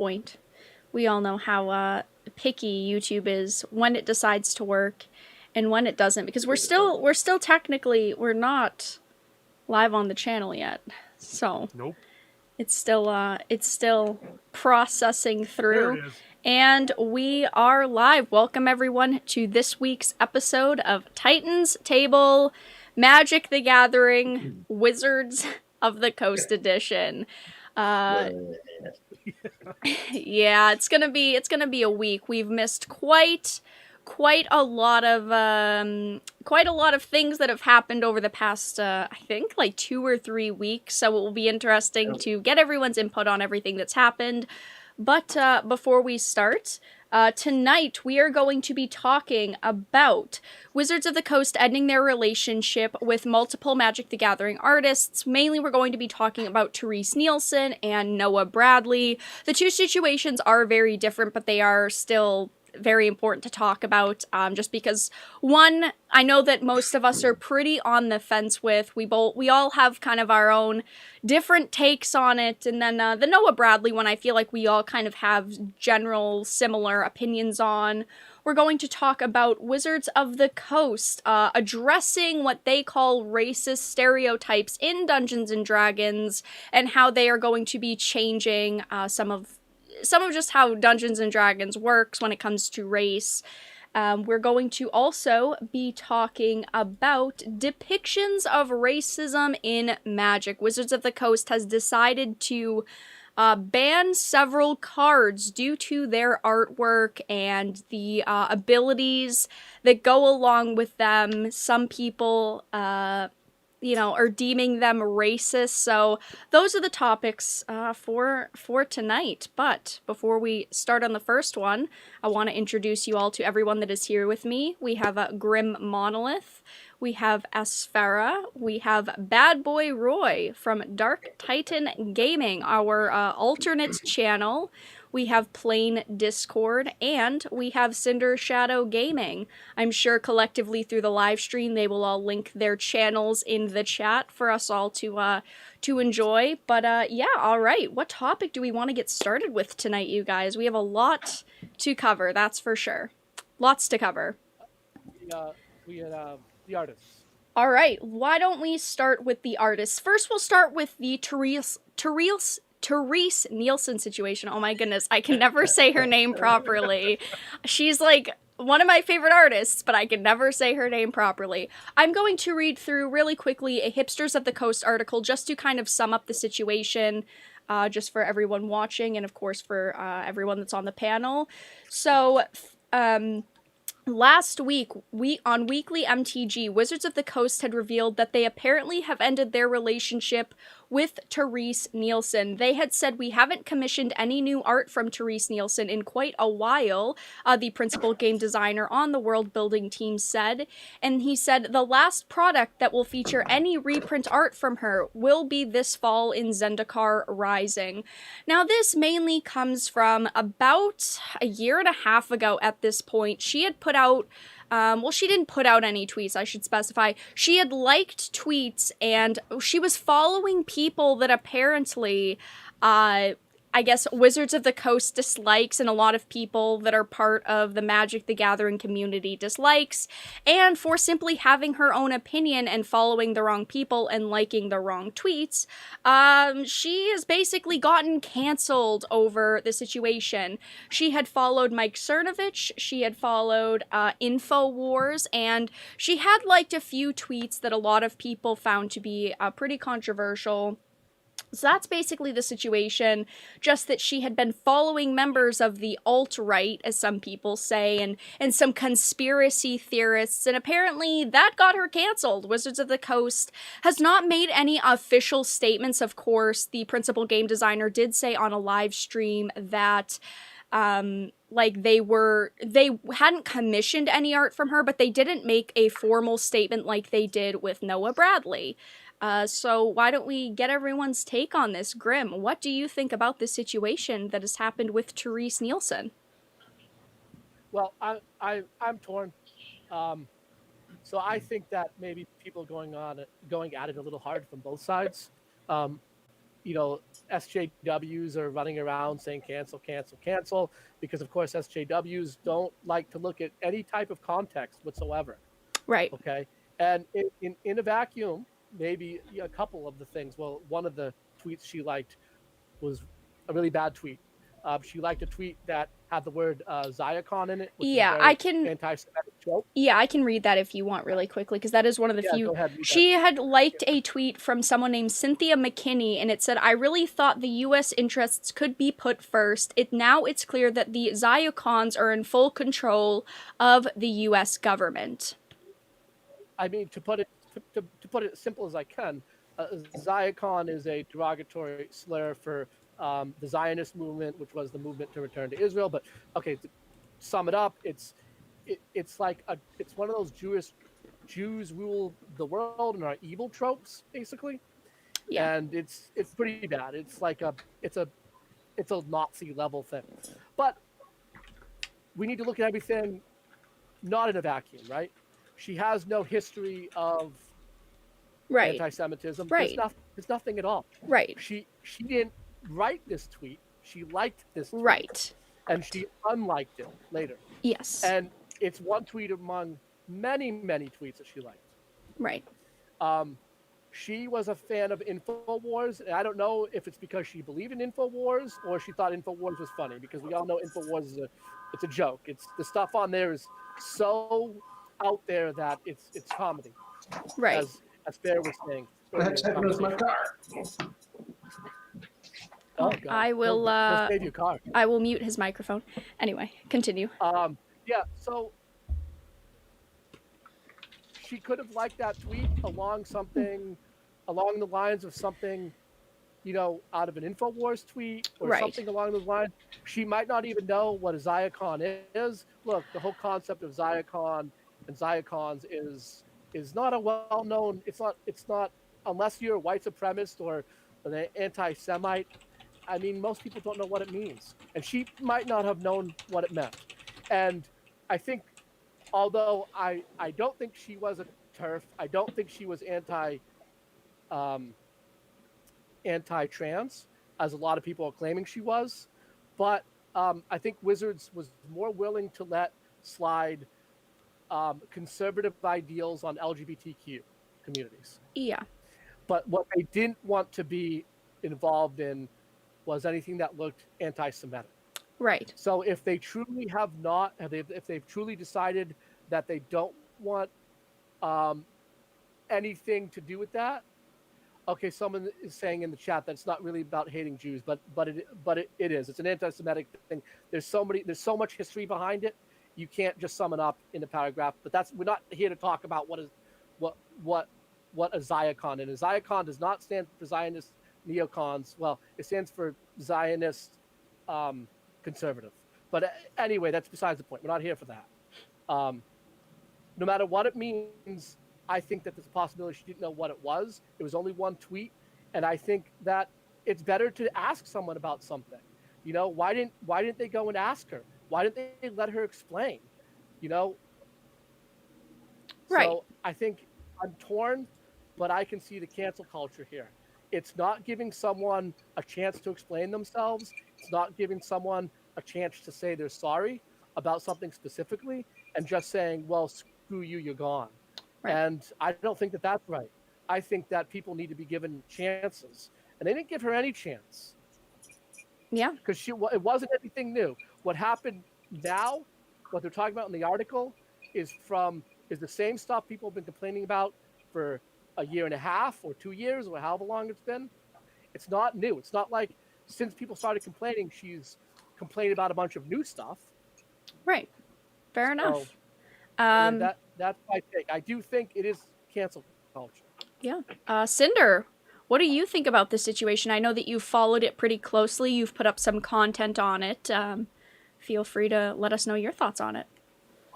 point. We all know how picky YouTube is when it decides to work and when it doesn't, because we're still technically we're not live on the channel yet. So Nope. it's still processing There through. it is. And we are live. Welcome everyone to this week's episode of Titans Table Magic the Gathering Wizards of the Coast edition. Yeah, it's gonna be a week. We've missed quite a lot of things that have happened over the past I think like 2 or 3 weeks. So it will be interesting to get everyone's input on everything that's happened. But before we start, tonight we are going to be talking about Wizards of the Coast ending their relationship with multiple Magic the Gathering artists. Mainly, we're going to be talking about Therese Nielsen and Noah Bradley. The two situations are very different, but they are still very important to talk about, just because one, I know that most of us are pretty on the fence with. We all have kind of our own different takes on it, and then the Noah Bradley one, I feel like we all kind of have general similar opinions on. We're going to talk about Wizards of the Coast addressing what they call racist stereotypes in Dungeons and Dragons, and how they are going to be changing some of just how Dungeons and Dragons works when it comes to race. We're going to also be talking about depictions of racism in Magic. Wizards of the Coast has decided to ban several cards due to their artwork and the abilities that go along with them. Some people are deeming them racist. So those are the topics for tonight. But before we start on the first one, I want to introduce you all to everyone that is here with me. We have Grim Monolith, we have Asfera, we have Bad Boy Roy from Dark Titan Gaming, our alternate channel. We have Plain Discord, and we have Cinder Shadow Gaming. I'm sure collectively through the live stream they will all link their channels in the chat for us all to enjoy. But yeah, all right. What topic do we want to get started with tonight, you guys? We have a lot to cover, that's for sure. Lots to cover. We had the artists. All right, why don't we start with the artists? First, we'll start with the Therese Nielsen situation. Oh my goodness, I can never say her name properly. She's like one of my favorite artists, but I can never say her name properly. I'm going to read through really quickly a Hipsters of the Coast article just to kind of sum up the situation, just for everyone watching and of course for everyone that's on the panel. So, last week, on Weekly MTG, Wizards of the Coast had revealed that they apparently have ended their relationship with Therese Nielsen. They had said, "We haven't commissioned any new art from Therese Nielsen in quite a while," the principal game designer on the world building team said. And he said, "The last product that will feature any reprint art from her will be this fall in Zendikar Rising." Now, this mainly comes from about a year and a half ago at this point. She had put out she didn't put out any tweets, I should specify. She had liked tweets, and she was following people that apparently, I guess, Wizards of the Coast dislikes, and a lot of people that are part of the Magic the Gathering community dislikes, and for simply having her own opinion and following the wrong people and liking the wrong tweets, she has basically gotten canceled over the situation. She had followed Mike Cernovich, she had followed InfoWars, and she had liked a few tweets that a lot of people found to be pretty controversial. So that's basically the situation, just that she had been following members of the alt-right, as some people say, and some conspiracy theorists, and apparently that got her canceled. Wizards of the Coast has not made any official statements, of course. The principal game designer did say on a live stream that like they hadn't commissioned any art from her, but they didn't make a formal statement like they did with Noah Bradley. So why don't we get everyone's take on this? Grim, what do you think about this situation that has happened with Therese Nielsen? Well, I'm torn. So I think that maybe people going at it a little hard from both sides. SJWs are running around saying cancel, cancel, cancel, because of course SJWs don't like to look at any type of context whatsoever. Right. Okay, and in a vacuum, maybe a couple of the things. Well, one of the tweets she liked was a really bad tweet. She liked a tweet that had the word Zyacon in it, which is a Yeah, I very can anti-Semitic joke. Yeah, I can read that if you want really quickly because that is one of the Yeah, few. go ahead, read that. She had liked a tweet from someone named Cynthia McKinney and it said, "I really thought the US interests could be put first. It's clear that the Zyacons are in full control of the US government." I mean, to put it as simple as I can, Zyacon is a derogatory slur for the Zionist movement, which was the movement to return to Israel. But okay, to sum it up, it's like it's one of those Jews rule the world and are evil tropes, basically, Yeah. and it's pretty bad. It's like it's a it's a Nazi level thing, but we need to look at everything not in a vacuum, right? She has no history of Right. anti-Semitism. Right. There's nothing at all. Right. She didn't write this tweet. She liked this tweet, Right. and she unliked it later. Yes. And it's one tweet among many tweets that she liked. Right. She was a fan of Infowars, and I don't know if it's because she believed in Infowars or she thought Infowars was funny, because we all know Infowars is it's a joke. It's the stuff on there is so out there that it's comedy. Right. As Bear was saying. That's happened with my car. Oh, God. I will He'll save your car. I will mute his microphone. Anyway, continue. Yeah, so she could have liked that tweet along the lines of something, out of an Infowars tweet or Right. something along those lines. She might not even know what a Zyacon is. Look, the whole concept of Zyacon and Zyacons is not a well-known. It's not unless you're a white supremacist or an anti-Semite. I mean, most people don't know what it means, and she might not have known what it meant. And I think, although I don't think she was a TERF, I don't think she was anti-trans, as a lot of people are claiming she was. But I think Wizards was more willing to let slide conservative ideals on LGBTQ communities. Yeah. But what they didn't want to be involved in was anything that looked anti-Semitic. Right. So if they truly have not, if they've truly decided that they don't want anything to do with that, okay, someone is saying in the chat that it's not really about hating Jews, but it is. It's an anti-Semitic thing. There's so much history behind it. You can't just sum it up in a paragraph. But we're not here to talk about what a Zyacon is. A Zyacon does not stand for Zionist neocons. Well, it stands for Zionist conservative. But anyway, that's besides the point. We're not here for that. No matter what it means, I think that there's a possibility she didn't know what it was. It was only one tweet, and I think that it's better to ask someone about something. Why didn't they go and ask her? Why didn't they let her explain? Right. So I think I'm torn, but I can see the cancel culture here. It's not giving someone a chance to explain themselves. It's not giving someone a chance to say they're sorry about something specifically, and just saying, well, screw you, you're gone. Right. And I don't think that that's right. I think that people need to be given chances. And they didn't give her any chance. Yeah. Because it wasn't anything new. What happened now, what they're talking about in the article, is the same stuff people have been complaining about for a year and a half or 2 years or however long it's been. It's not new. It's not like since people started complaining, she's complained about a bunch of new stuff. Right. Fair enough. That's my take. I do think it is cancel culture. Yeah. Cinder, what do you think about this situation? I know that you've followed it pretty closely. You've put up some content on it. Feel free to let us know your thoughts on it.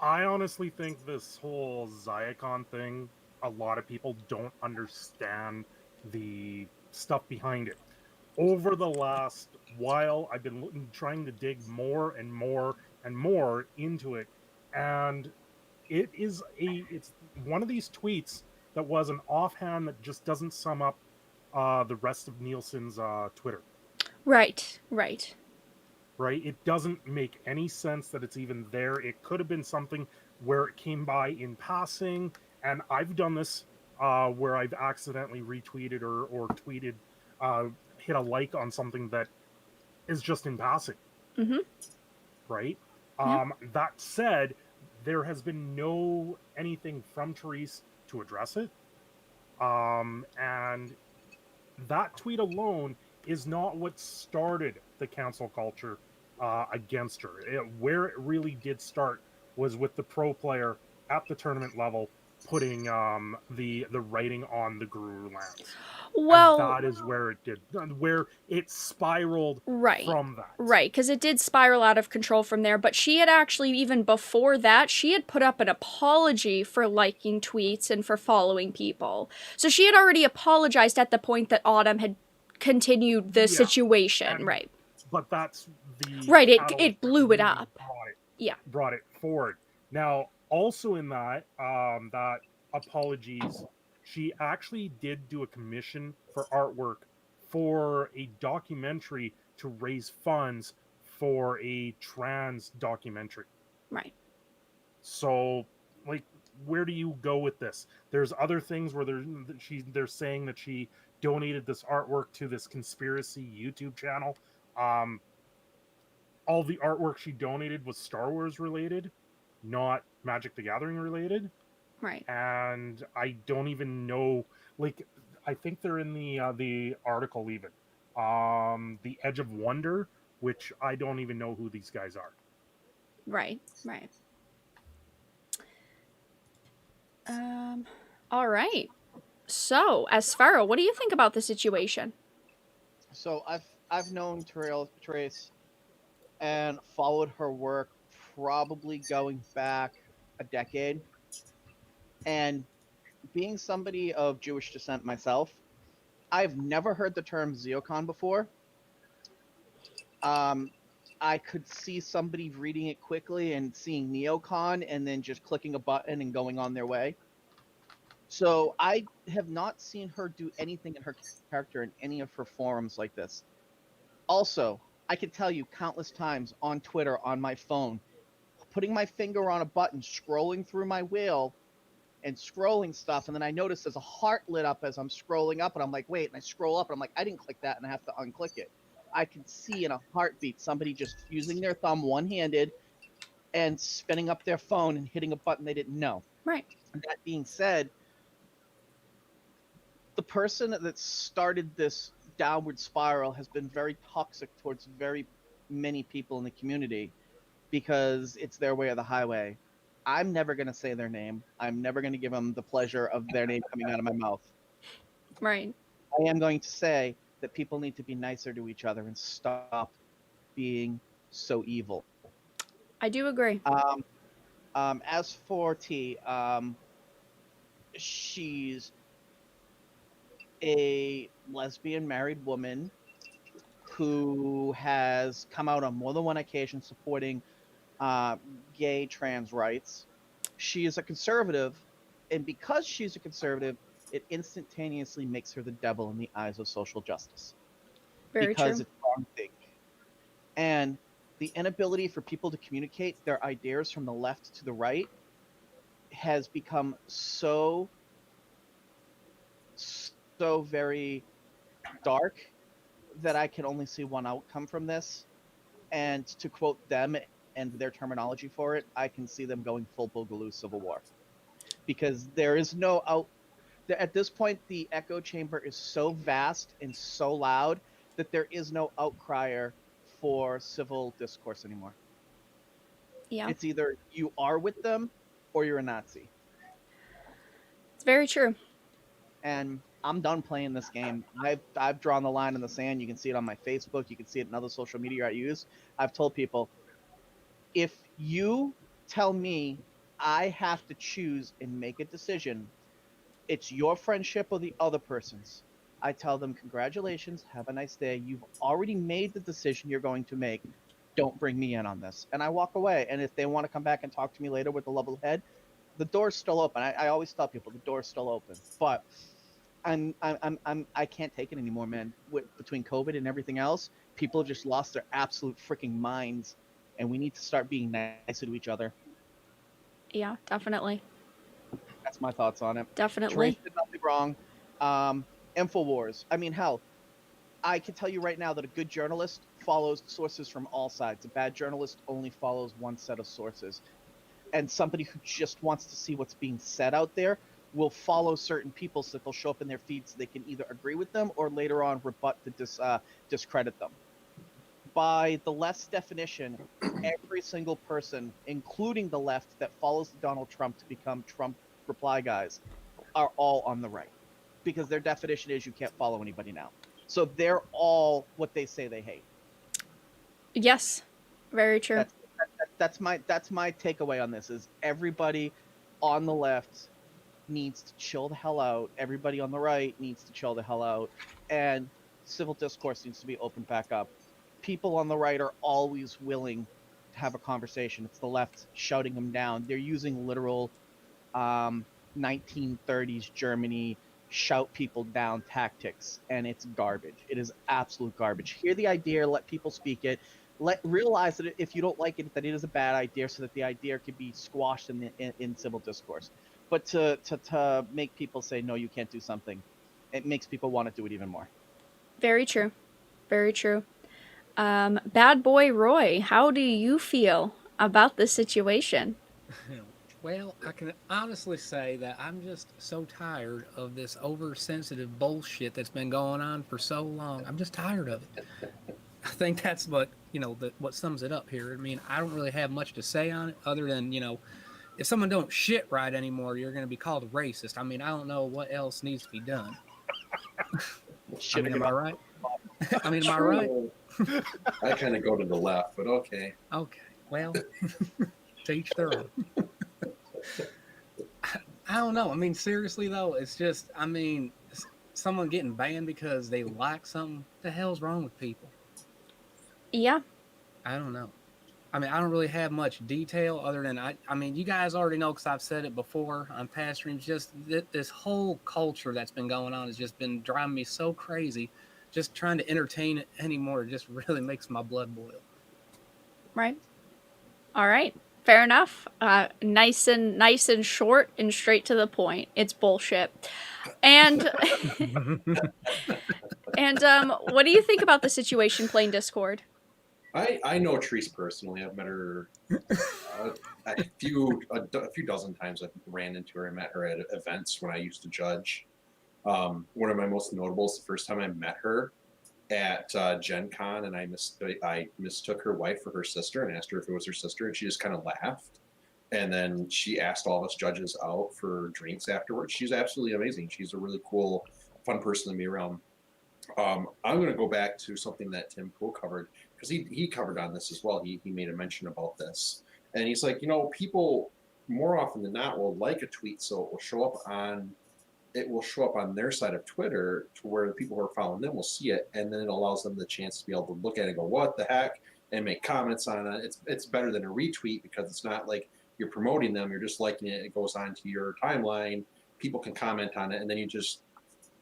I honestly think this whole Zyacon thing, a lot of people don't understand the stuff behind it. Over the last while, I've been trying to dig more and more and more into it, and it's one of these tweets that was an offhand that just doesn't sum up the rest of Nielsen's Twitter. Right, right. Right? It doesn't make any sense that it's even there. It could have been something where it came by in passing, and I've done this where I've accidentally retweeted or tweeted, hit a like on something that is just in passing. Mm-hmm. Right? Yeah. That said, there has been no anything from Therese to address it. And that tweet alone is not what started the cancel culture against her. Where it really did start was with the pro player at the tournament level putting the writing on the Guru lands, and Well, that is where it spiraled right. from that. Right, because it did spiral out of control from there. But she had actually, even before that, she had put up an apology for liking tweets and for following people. So she had already apologized at the point that Autumn had continued the Yeah, situation. and Right. but that's the Right, it catalyst that blew it really up. brought it Yeah. brought it forward. Now, also in that that apologies, she actually did do a commission for artwork for a documentary to raise funds for a trans documentary. Right. So, like, where do you go with this? There's other things where they're saying that she donated this artwork to this conspiracy YouTube channel. Um, all the artwork she donated was Star Wars related, not Magic the Gathering related. Right. And I don't even know. Like, I think they're in the article even. The Edge of Wonder, which I don't even know who these guys are. Right. Right. All right. So, Asfaro, what do you think about the situation? So I've known Trace and followed her work probably going back a decade. And being somebody of Jewish descent myself, I've never heard the term Zeocon before. Um, I could see somebody reading it quickly and seeing Neocon and then just clicking a button and going on their way. So I have not seen her do anything in her character in any of her forums like this. Also, I could tell you countless times on Twitter, on my phone, putting my finger on a button, scrolling through my wheel and scrolling stuff, and then I notice there's a heart lit up as I'm scrolling up, and I'm like, wait, and I scroll up, and I'm like, I didn't click that, and I have to unclick it. I can see in a heartbeat somebody just using their thumb one-handed and spinning up their phone and hitting a button they didn't know. Right. That being said, the person that started this downward spiral has been very toxic towards very many people in the community because it's their way or the highway. I'm never going to say their name. I'm never going to give them the pleasure of their name coming out of my mouth. Right. I am going to say that people need to be nicer to each other and stop being so evil. I do agree. As for T, she's a lesbian married woman who has come out on more than one occasion supporting gay trans rights. She is a conservative, and because she's a conservative, it instantaneously makes her the devil in the eyes of social justice. Very Because true. it's wrong thing. And the inability for people to communicate their ideas from the left to the right has become so very dark that I can only see one outcome from this. And to quote them and their terminology for it, I can see them going full Boogaloo Civil War. Because there is no out. At this point, the echo chamber is so vast and so loud that there is no outcrier for civil discourse anymore. Yeah. It's either you are with them or you're a Nazi. It's very true. And I'm done playing this game. I've drawn the line in the sand. You can see it on my Facebook. You can see it in other social media I use. I've told people, if you tell me I have to choose and make a decision, it's your friendship or the other person's. I tell them, congratulations, have a nice day. You've already made the decision you're going to make. Don't bring me in on this. And I walk away. And if they want to come back and talk to me later with a level head, the door's still open. I always tell people the door's still open. But I can't take it anymore, man. Between COVID and everything else, people have just lost their absolute freaking minds, and we need to start being nicer to each other. Yeah, definitely. That's my thoughts on it. Trace Definitely. did nothing wrong. Infowars. I mean, hell, I can tell you right now that a good journalist follows sources from all sides. A bad journalist only follows one set of sources. And somebody who just wants to see what's being said out there will follow certain people so that they'll show up in their feed so they can either agree with them or later on rebut to discredit them. By the left's definition, every single person, including the left that follows Donald Trump to become Trump reply guys, are all on the right. Because their definition is you can't follow anybody now. So they're all what they say they hate. Yes. Very true. That's my takeaway on this is everybody on the left needs to chill the hell out. Everybody on the right needs to chill the hell out. And civil discourse needs to be opened back up. People on the right are always willing to have a conversation. It's the left shouting them down. They're using literal 1930s Germany shout people down tactics, and it's garbage. It is absolute garbage. Hear the idea, let people speak it. Realize that if you don't like it, that it is a bad idea, so that the idea can be squashed in civil discourse. But to make people say no, you can't do something, it makes people want to do it even more. Very true. Very true. Bad boy Roy, how do you feel about this situation? Well, I can honestly say that I'm just so tired of this oversensitive bullshit that's been going on for so long. I'm just tired of it. I think that's what what sums it up here. I mean, I don't really have much to say on it other than if someone don't shit right anymore, you're going to be called a racist. I mean, I don't know what else needs to be done. I mean, am I right? I mean, am I right? I kind of go to the left, but okay. Okay. Well, to each their own. I don't know. I mean, seriously though, it's just, I mean, someone getting banned because they like something. What the hell's wrong with people? Yeah. I don't know. I mean, I don't really have much detail other than I mean, you guys already know because I've said it before on past streams. Just this whole culture that's been going on has just been driving me so crazy. Just trying to entertain it anymore just really makes my blood boil. Right. All right. Fair enough. Nice and short and straight to the point. It's bullshit. And what do you think about the situation playing Discord? I know Treese personally. I've met her a few dozen times. I've ran into her. I met her at events when I used to judge. One of my most notable is the first time I met her at Gen Con, and I mistook her wife for her sister and asked her if it was her sister, and she just kind of laughed. And then she asked all of us judges out for drinks afterwards. She's absolutely amazing. She's a really cool, fun person to be around. I'm going to go back to something that Tim Pool covered, because he covered on this as well. He made a mention about this. And he's like, people more often than not will like a tweet, so it will show up on their side of Twitter to where the people who are following them will see it, and then it allows them the chance to be able to look at it and go, what the heck, and make comments on it. It's better than a retweet because it's not like you're promoting them, you're just liking it, it goes onto your timeline, people can comment on it, and then you just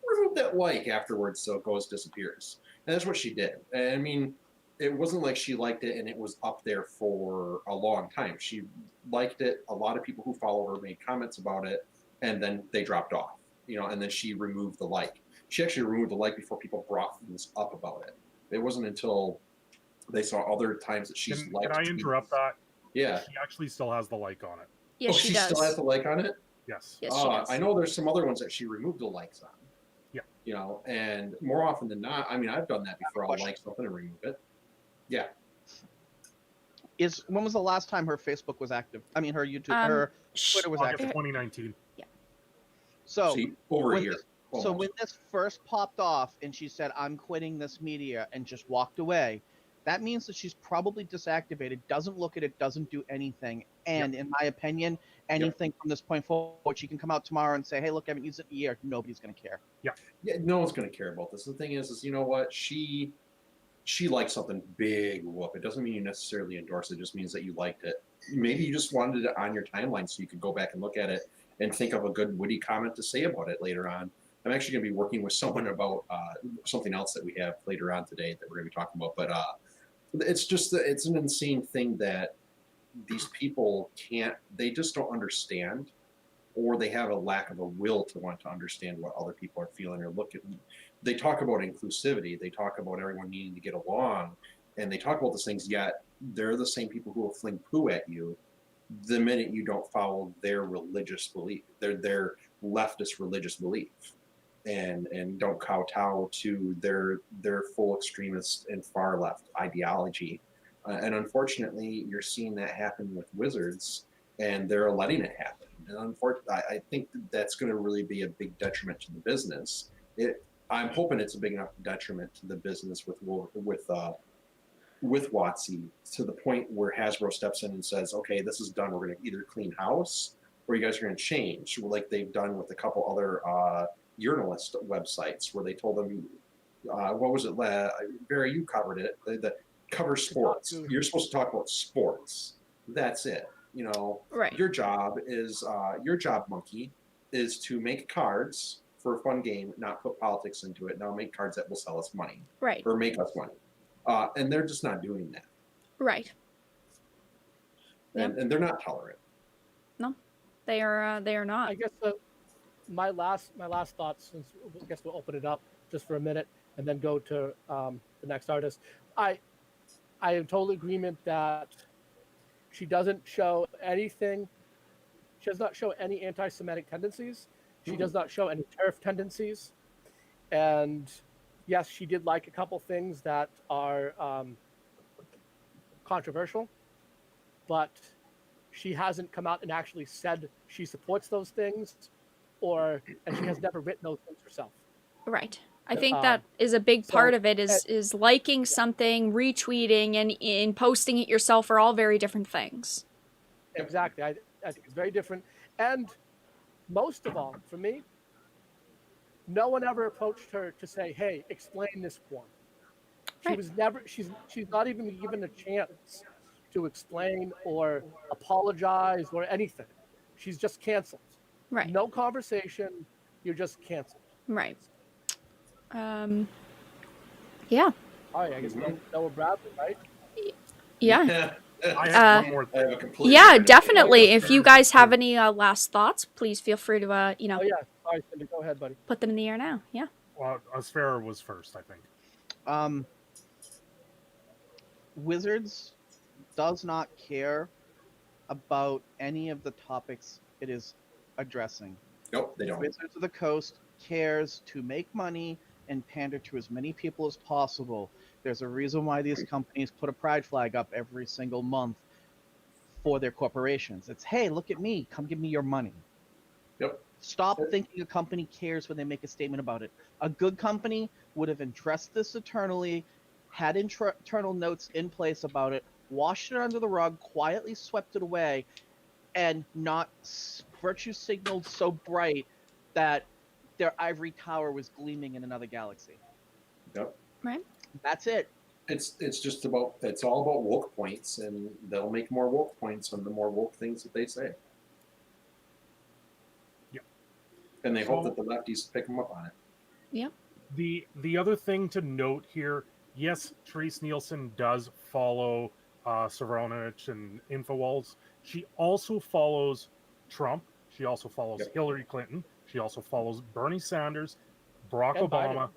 remove that like afterwards so it disappears. And that's what she did. And I mean, it wasn't like she liked it and it was up there for a long time. She liked it. A lot of people who follow her made comments about it, and then they dropped off. And then she removed the like. She actually removed the like before people brought things up about it. It wasn't until they saw other times that she's liked. Can I interrupt that? Yeah. She actually still has the like on it. Yes, she does. Still has the like on it? Yes. Yes, she does. I know there's some other ones that she removed the likes on. Yeah. And more often than not, I mean, I've done that before. I'll like something and remove it. Yeah. When was the last time her Facebook was active? I mean, her YouTube, her Twitter was August active. 2019. So over here. So when this first popped off and she said, I'm quitting this media and just walked away, that means that she's probably disactivated, doesn't look at it, doesn't do anything. And in my opinion, anything from this point forward, she can come out tomorrow and say, hey, look, I haven't used it in a year. Nobody's going to care. Yeah, no one's going to care about this. The thing is you know what? She liked something big, whoop. It doesn't mean you necessarily endorse it. It just means that you liked it. Maybe you just wanted it on your timeline so you could go back and look at it and think of a good witty comment to say about it later on. I'm actually going to be working with someone about something else that we have later on today that we're going to be talking about. But it's an insane thing that these people they just don't understand, or they have a lack of a will to want to understand what other people are feeling or looking. They talk about inclusivity, they talk about everyone needing to get along, and they talk about these things, yet they're the same people who will fling poo at you the minute you don't follow their religious belief, their leftist religious belief, and don't kowtow to their full extremist and far left ideology. And unfortunately, you're seeing that happen with Wizards, and they're letting it happen. And unfortunately, I think that's going to really be a big detriment to the business. I'm hoping it's a big enough detriment to the business with WOTC, to the point where Hasbro steps in and says, "Okay, this is done. We're going to either clean house, or you guys are going to change," like they've done with a couple other journalist websites, where they told them, "What was it? Barry, you covered it. The cover sports. You're supposed to talk about sports. That's it. You know, Right. your job, monkey, is to make cards for a fun game, not put politics into it. Now make cards that will sell us money, Right. or make us money." And they're just not doing that. Right. And they're not tolerant. No, they are not. I guess my last thoughts, since I guess we'll open it up just for a minute and then go to the next artist. I am totally agreement that she doesn't show anything. She does not show any anti-Semitic tendencies. She does not show any tariff tendencies. And yes, she did like a couple things that are controversial, but she hasn't come out and actually said she supports those things, and she has never written those things herself. Right. I think that is a big part of it, is liking something, retweeting, and posting it yourself are all very different things. Exactly. I think it's very different. And most of all, for me, no one ever approached her to say, "Hey, explain this one." She was never. She's not even given a chance to explain or apologize or anything. She's just canceled. Right. No conversation. You're just canceled. Right. Yeah. All right. I guess Noah Bradley, right? Yeah. I have one more I thing. have a complete Yeah, definitely. If you guys have any last thoughts, please feel free to Oh yeah. Sorry, Cindy. Go ahead, buddy. put them in the air now. Yeah. Well, Asfera was first, I think. Wizards does not care about any of the topics it is addressing. Nope, they don't. Wizards of the Coast cares to make money and pander to as many people as possible. There's a reason why these companies put a pride flag up every single month for their corporations. It's, hey, look at me, come give me your money. Yep. Stop thinking a company cares when they make a statement about it. A good company would have addressed this internally, had internal notes in place about it, washed it under the rug, quietly swept it away, and not virtue signaled so bright that their ivory tower was gleaming in another galaxy. Yep. Right. That's it. It's all about woke points, and they'll make more woke points on the more woke things that they say. Yeah. And they hope that the lefties pick them up on it. Yeah. The other thing to note here, yes, Therese Nielsen does follow Savronich and Infowars. She also follows Trump. She also follows Hillary Clinton. She also follows Bernie Sanders, Barack And Obama. Biden.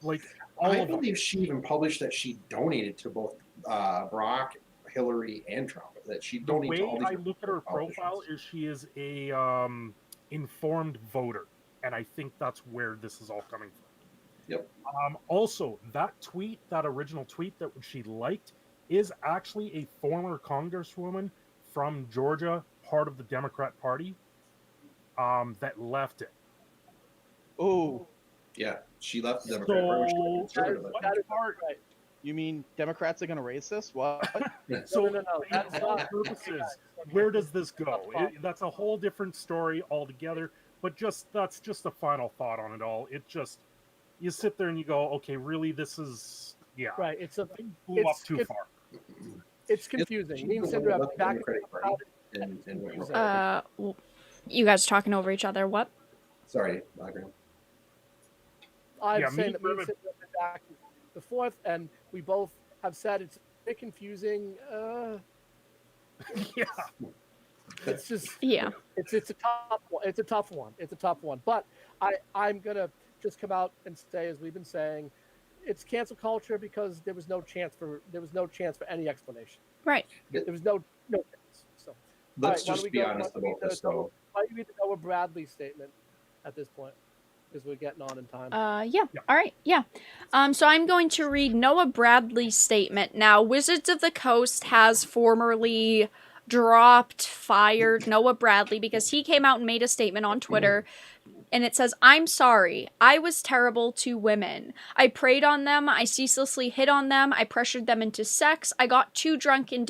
Like all I of them. believe she even published that she donated to both Barack, Hillary, and Trump. That she The donated way to all these. I look at her profile politicians. is she is a informed voter, and I think that's where this is all coming from. Yep. Also, that original tweet that she liked, is actually a former congresswoman from Georgia, part of the Democrat Party, that left it. Oh, Yeah, she left the Democrat Party. She went conservative, I think. Right. you mean Democrats are going to raise this? What? So, No. That's for all not purposes, where does this go? That's a whole different story altogether. But that's just a final thought on it all. It just, you sit there and you go, okay, really, this is right. It's a blew up too far. It's confusing. She Me and was Sandra left the back Democratic Party and went confusing. Republican. You guys are talking over each other. What? Sorry, Margaret. I'm Yeah, saying me that me and driven. Sid have been back the fourth, and we both have said it's a bit confusing. Yeah. It's just Yeah. it's a tough one. It's a tough one. It's a tough one. But I'm gonna just come out and say, as we've been saying, it's cancel culture because there was no chance for any explanation. Right. There was no chance. So, all Let's right, why don't just we be go? honest about this, though. Why don't you read the Noah Bradley statement at this point? Because we're getting on in time. Yeah. All right. Yeah. So I'm going to read Noah Bradley's statement. Now, Wizards of the Coast has formerly fired Noah Bradley because he came out and made a statement on Twitter, and it says, "I'm sorry. I was terrible to women. I preyed on them. I ceaselessly hit on them. I pressured them into sex. I got too drunk and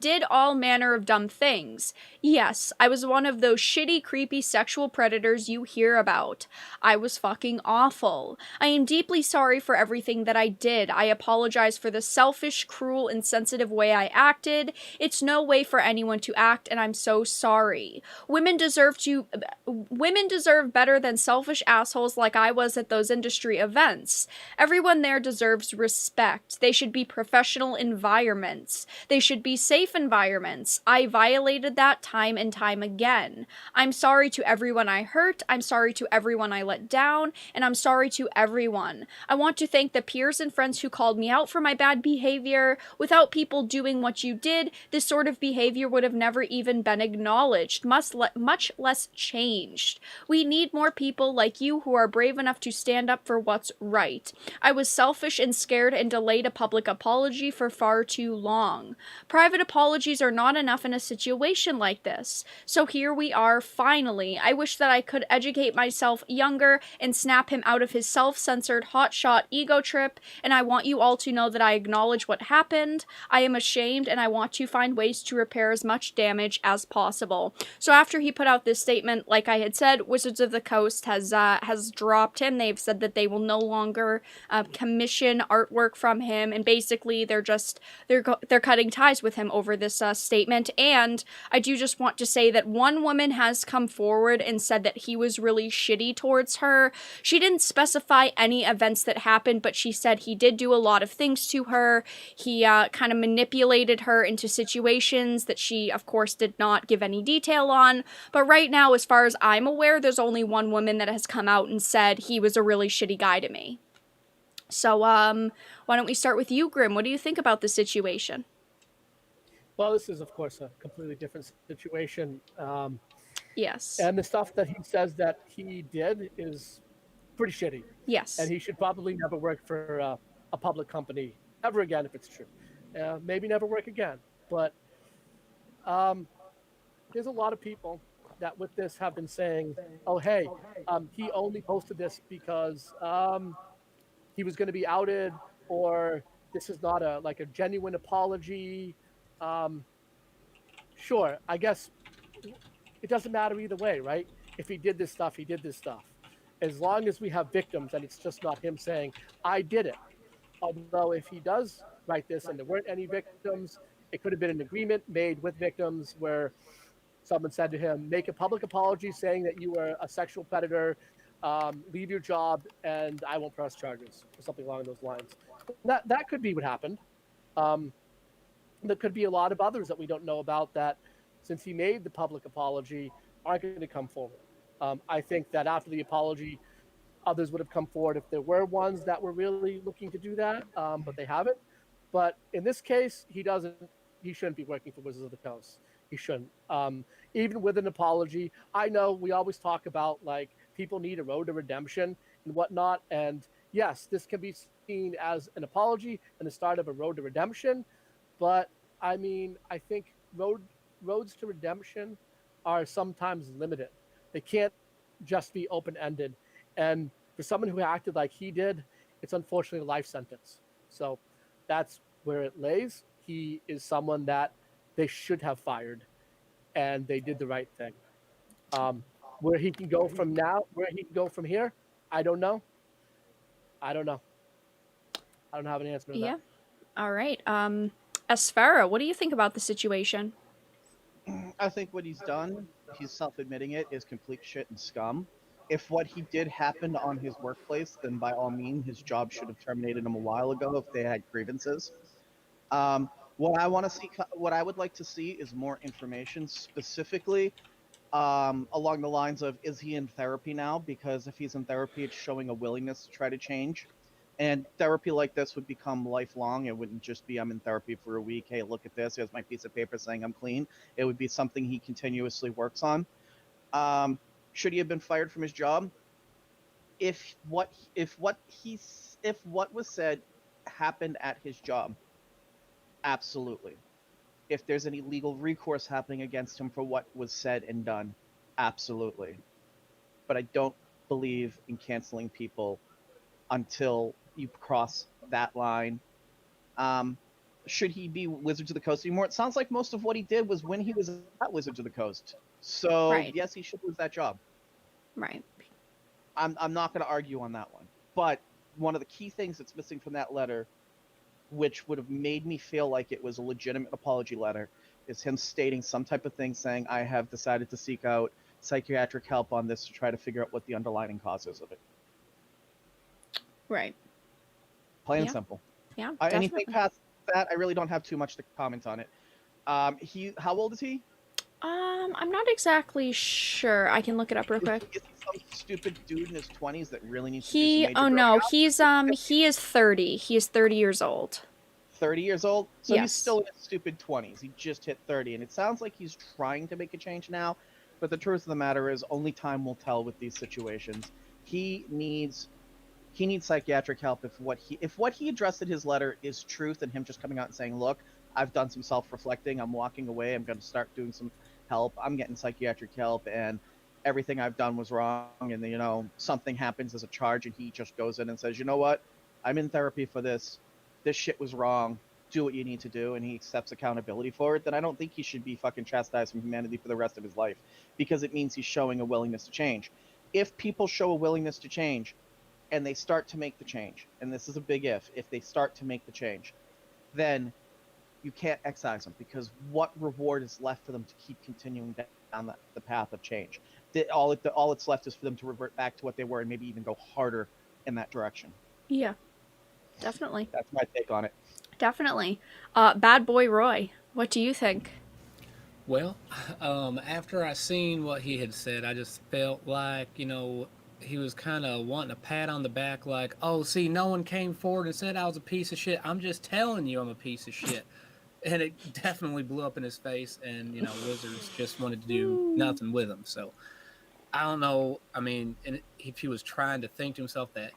did all manner of dumb things. Yes, I was one of those shitty, creepy sexual predators you hear about. I was fucking awful. I am deeply sorry for everything that I did. I apologize for the selfish, cruel, insensitive way I acted. It's no way for anyone to act, and I'm so sorry. Women deserve better than selfish assholes like I was at those industry events. Everyone there deserves respect. They should be professional environments. They should be safe environments. I violated that time and time again. I'm sorry to everyone I hurt. I'm sorry to everyone I let down. And I'm sorry to everyone. I want to thank the peers and friends who called me out for my bad behavior. Without people doing what you did, this sort of behavior would have never even been acknowledged, much less changed. We need more people like you who are brave enough to stand up for what's right. I was selfish and scared and delayed a public apology for far too long. Private apologies are not enough in a situation like this. So here we are, finally. I wish that I could educate myself younger and snap him out of his self-censored hotshot ego trip, and I want you all to know that I acknowledge what happened. I am ashamed, and I want to find ways to repair as much damage as possible." So after he put out this statement, like I had said, Wizards of the Coast has dropped him. They've said that they will no longer commission artwork from him, and basically they're cutting ties with him over this statement. And I do just want to say that one woman has come forward and said that he was really shitty towards her. She didn't specify any events that happened, but she said he did do a lot of things to her. He kind of manipulated her into situations that she, of course, did not give any detail on. But right now, as far as I'm aware, there's only one woman that has come out and said he was a really shitty guy to me. So, why don't we start with you, Grim? What do you think about the situation? Well, this is, of course, a completely different situation. Yes. And the stuff that he says that he did is pretty shitty. Yes. And he should probably never work for a public company ever again if it's true. Maybe never work again. But there's a lot of people that with this have been saying, oh, hey, he only posted this because he was going to be outed, or this is not a genuine apology. Sure, I guess it doesn't matter either way, right? If he did this stuff, he did this stuff. As long as we have victims and it's just not him saying, I did it. Although if he does write this and there weren't any victims, it could have been an agreement made with victims where someone said to him, make a public apology saying that you were a sexual predator, leave your job, and I won't press charges, or something along those lines. That could be what happened. There could be a lot of others that we don't know about that, since he made the public apology, aren't going to come forward. I think that after the apology, others would have come forward if there were ones that were really looking to do that, but they haven't. But in this case, he shouldn't be working for Wizards of the Coast. He shouldn't. Even with an apology, I know we always talk about people need a road to redemption and whatnot. And yes, this can be seen as an apology and the start of a road to redemption. But I mean, I think roads to redemption are sometimes limited. They can't just be open-ended. And for someone who acted like he did, it's unfortunately a life sentence. So that's where it lays. He is someone that they should have fired, and they did the right thing. Where he can go from here, I don't know. I don't have an answer to that. Yeah. All right. Asfera, what do you think about the situation? I think what he's done, he's self-admitting it, is complete shit and scum. If what he did happened on his workplace, then by all means, his job should have terminated him a while ago if they had grievances. What I want to see, what I would like to see, is more information, specifically along the lines of, is he in therapy now? Because if he's in therapy, it's showing a willingness to try to change. And therapy like this would become lifelong. It wouldn't just be, I'm in therapy for a week. Hey, look at this. Here's my piece of paper saying I'm clean. It would be something he continuously works on. Should he have been fired from his job? If what was said happened at his job, absolutely. If there's any legal recourse happening against him for what was said and done, absolutely. But I don't believe in canceling people until you cross that line. Should he be Wizards of the Coast anymore? It sounds like most of what he did was when he was at Wizards of the Coast. So Right. yes, he should lose that job. Right. I'm not going to argue on that one. But one of the key things that's missing from that letter, which would have made me feel like it was a legitimate apology letter, is him stating some type of thing saying, I have decided to seek out psychiatric help on this to try to figure out what the underlying cause is of it. Right. Plain and Yeah. simple. Yeah. Anything Definitely. past that, I really don't have too much to comment on it. How old is he? I'm not exactly sure. I can look it up real quick. Is he some stupid dude in his 20s that really needs to do some major Oh growing no, up? he is 30. He is 30 years old. 30 years old? So Yes. he's still in his stupid 20s. He just hit 30, and it sounds like he's trying to make a change now, but the truth of the matter is only time will tell with these situations. He needs psychiatric help if what he addressed in his letter is truth, and him just coming out and saying, look, I've done some self-reflecting, I'm walking away, I'm going to start doing some help, I'm getting psychiatric help, and everything I've done was wrong, and something happens as a charge, and he just goes in and says, you know what, I'm in therapy for this shit was wrong, do what you need to do, and he accepts accountability for it, then I don't think he should be fucking chastised from humanity for the rest of his life, because it means he's showing a willingness to change. If people show a willingness to change and they start to make the change, and this is a big if they start to make the change, then you can't excise them, because what reward is left for them to keep continuing down the path of change? All it's left is for them to revert back to what they were and maybe even go harder in that direction. Yeah. Definitely. That's my take on it. Definitely. Bad Boy Roy, what do you think? Well, after I seen what he had said, I just felt like, he was kind of wanting a pat on the back, like, oh, see, no one came forward and said I was a piece of shit. I'm just telling you I'm a piece of shit. And it definitely blew up in his face, and, Wizards just wanted to do nothing with him. So, I don't know. I mean, if he was trying to think to himself that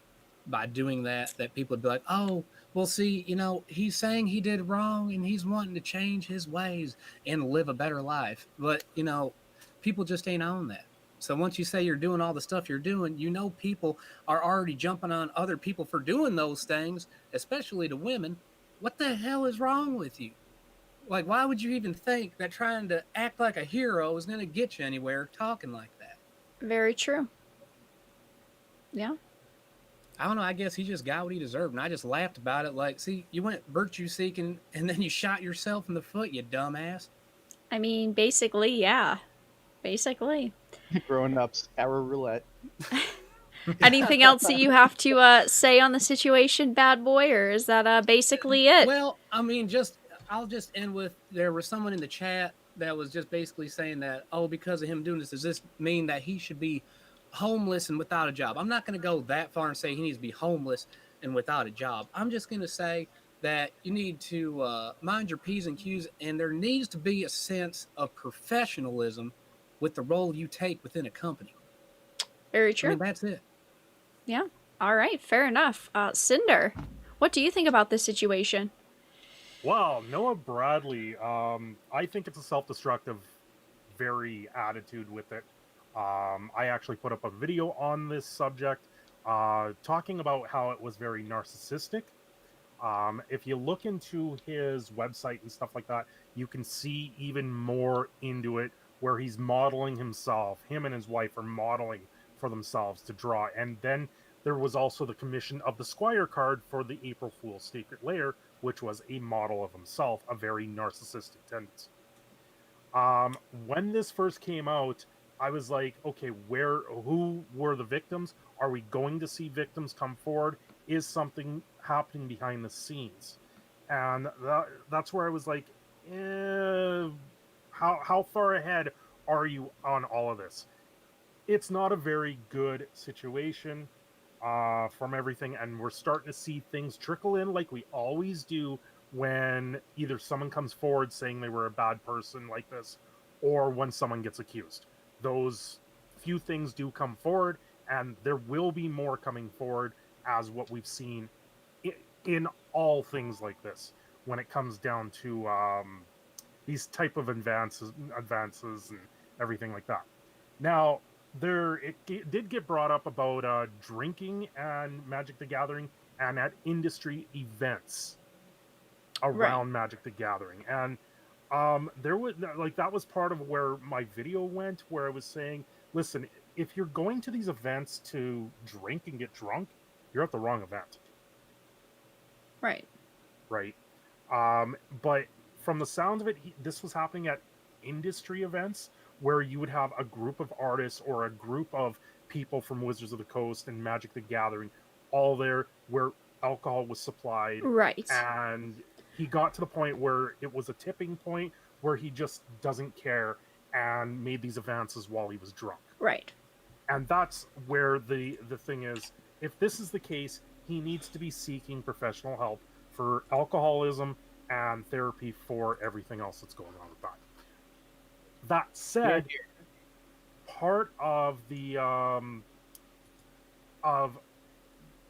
by doing that people would be like, oh, well, see, he's saying he did wrong and he's wanting to change his ways and live a better life. But, people just ain't on that. So once you say you're doing all the stuff you're doing, people are already jumping on other people for doing those things, especially to women. What the hell is wrong with you? Like, why would you even think that trying to act like a hero is going to get you anywhere talking like that? Very true. Yeah. I don't know. I guess he just got what he deserved. And I just laughed about it. Like, see, you went virtue seeking and then you shot yourself in the foot, you dumbass. I mean, basically, yeah. Basically. Growing up's error roulette. Anything else that you have to say on the situation, Bad Boy, or is that basically it? Well, I mean, I'll just end with, there was someone in the chat that was just basically saying that, oh, because of him doing this, does this mean that he should be homeless and without a job? I'm not going to go that far and say he needs to be homeless and without a job. I'm just going to say that you need to mind your P's and Q's, and there needs to be a sense of professionalism with the role you take within a company. Very true. I mean, that's it. Yeah. All right. Fair enough. Cinder, what do you think about this situation? Wow, Noah Bradley. I think it's a self-destructive, very attitude with it. I actually put up a video on this subject, talking about how it was very narcissistic. If you look into his website and stuff like that, you can see even more into it, where he's modeling himself. Him and his wife are modeling for themselves to draw. And then there was also the commission of the Squire card for the April Fool's Secret Lair, which was a model of himself, a very narcissistic tendency. When this first came out, I was like, okay, who were the victims? Are we going to see victims come forward? Is something happening behind the scenes? And that's where I was like, how far ahead are you on all of this? It's not a very good situation from everything, and we're starting to see things trickle in like we always do when either someone comes forward saying they were a bad person like this, or when someone gets accused. Those few things do come forward, and there will be more coming forward as what we've seen in all things like this when it comes down to these type of advances and everything like that. Now, did get brought up about drinking and Magic the Gathering and at industry events around Magic the Gathering, and there was like that was part of where my video went, where I was saying, listen, if you're going to these events to drink and get drunk, you're at the wrong event. Right. Right. But from the sound of it, this was happening at industry events where you would have a group of artists or a group of people from Wizards of the Coast and Magic the Gathering all there, where alcohol was supplied. Right. And he got to the point where it was a tipping point where he just doesn't care and made these advances while he was drunk. Right. And that's where the thing is, if this is the case, he needs to be seeking professional help for alcoholism and therapy for everything else that's going on with that. That said, part of the of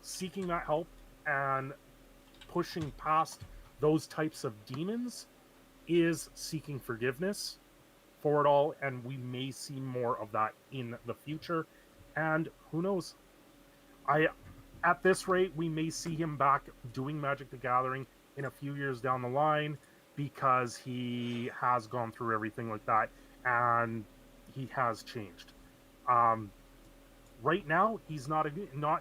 seeking that help and pushing past those types of demons is seeking forgiveness for it all, and we may see more of that in the future. And who knows? At this rate, we may see him back doing Magic the Gathering in a few years down the line, because he has gone through everything like that and he has changed. Right now, he's not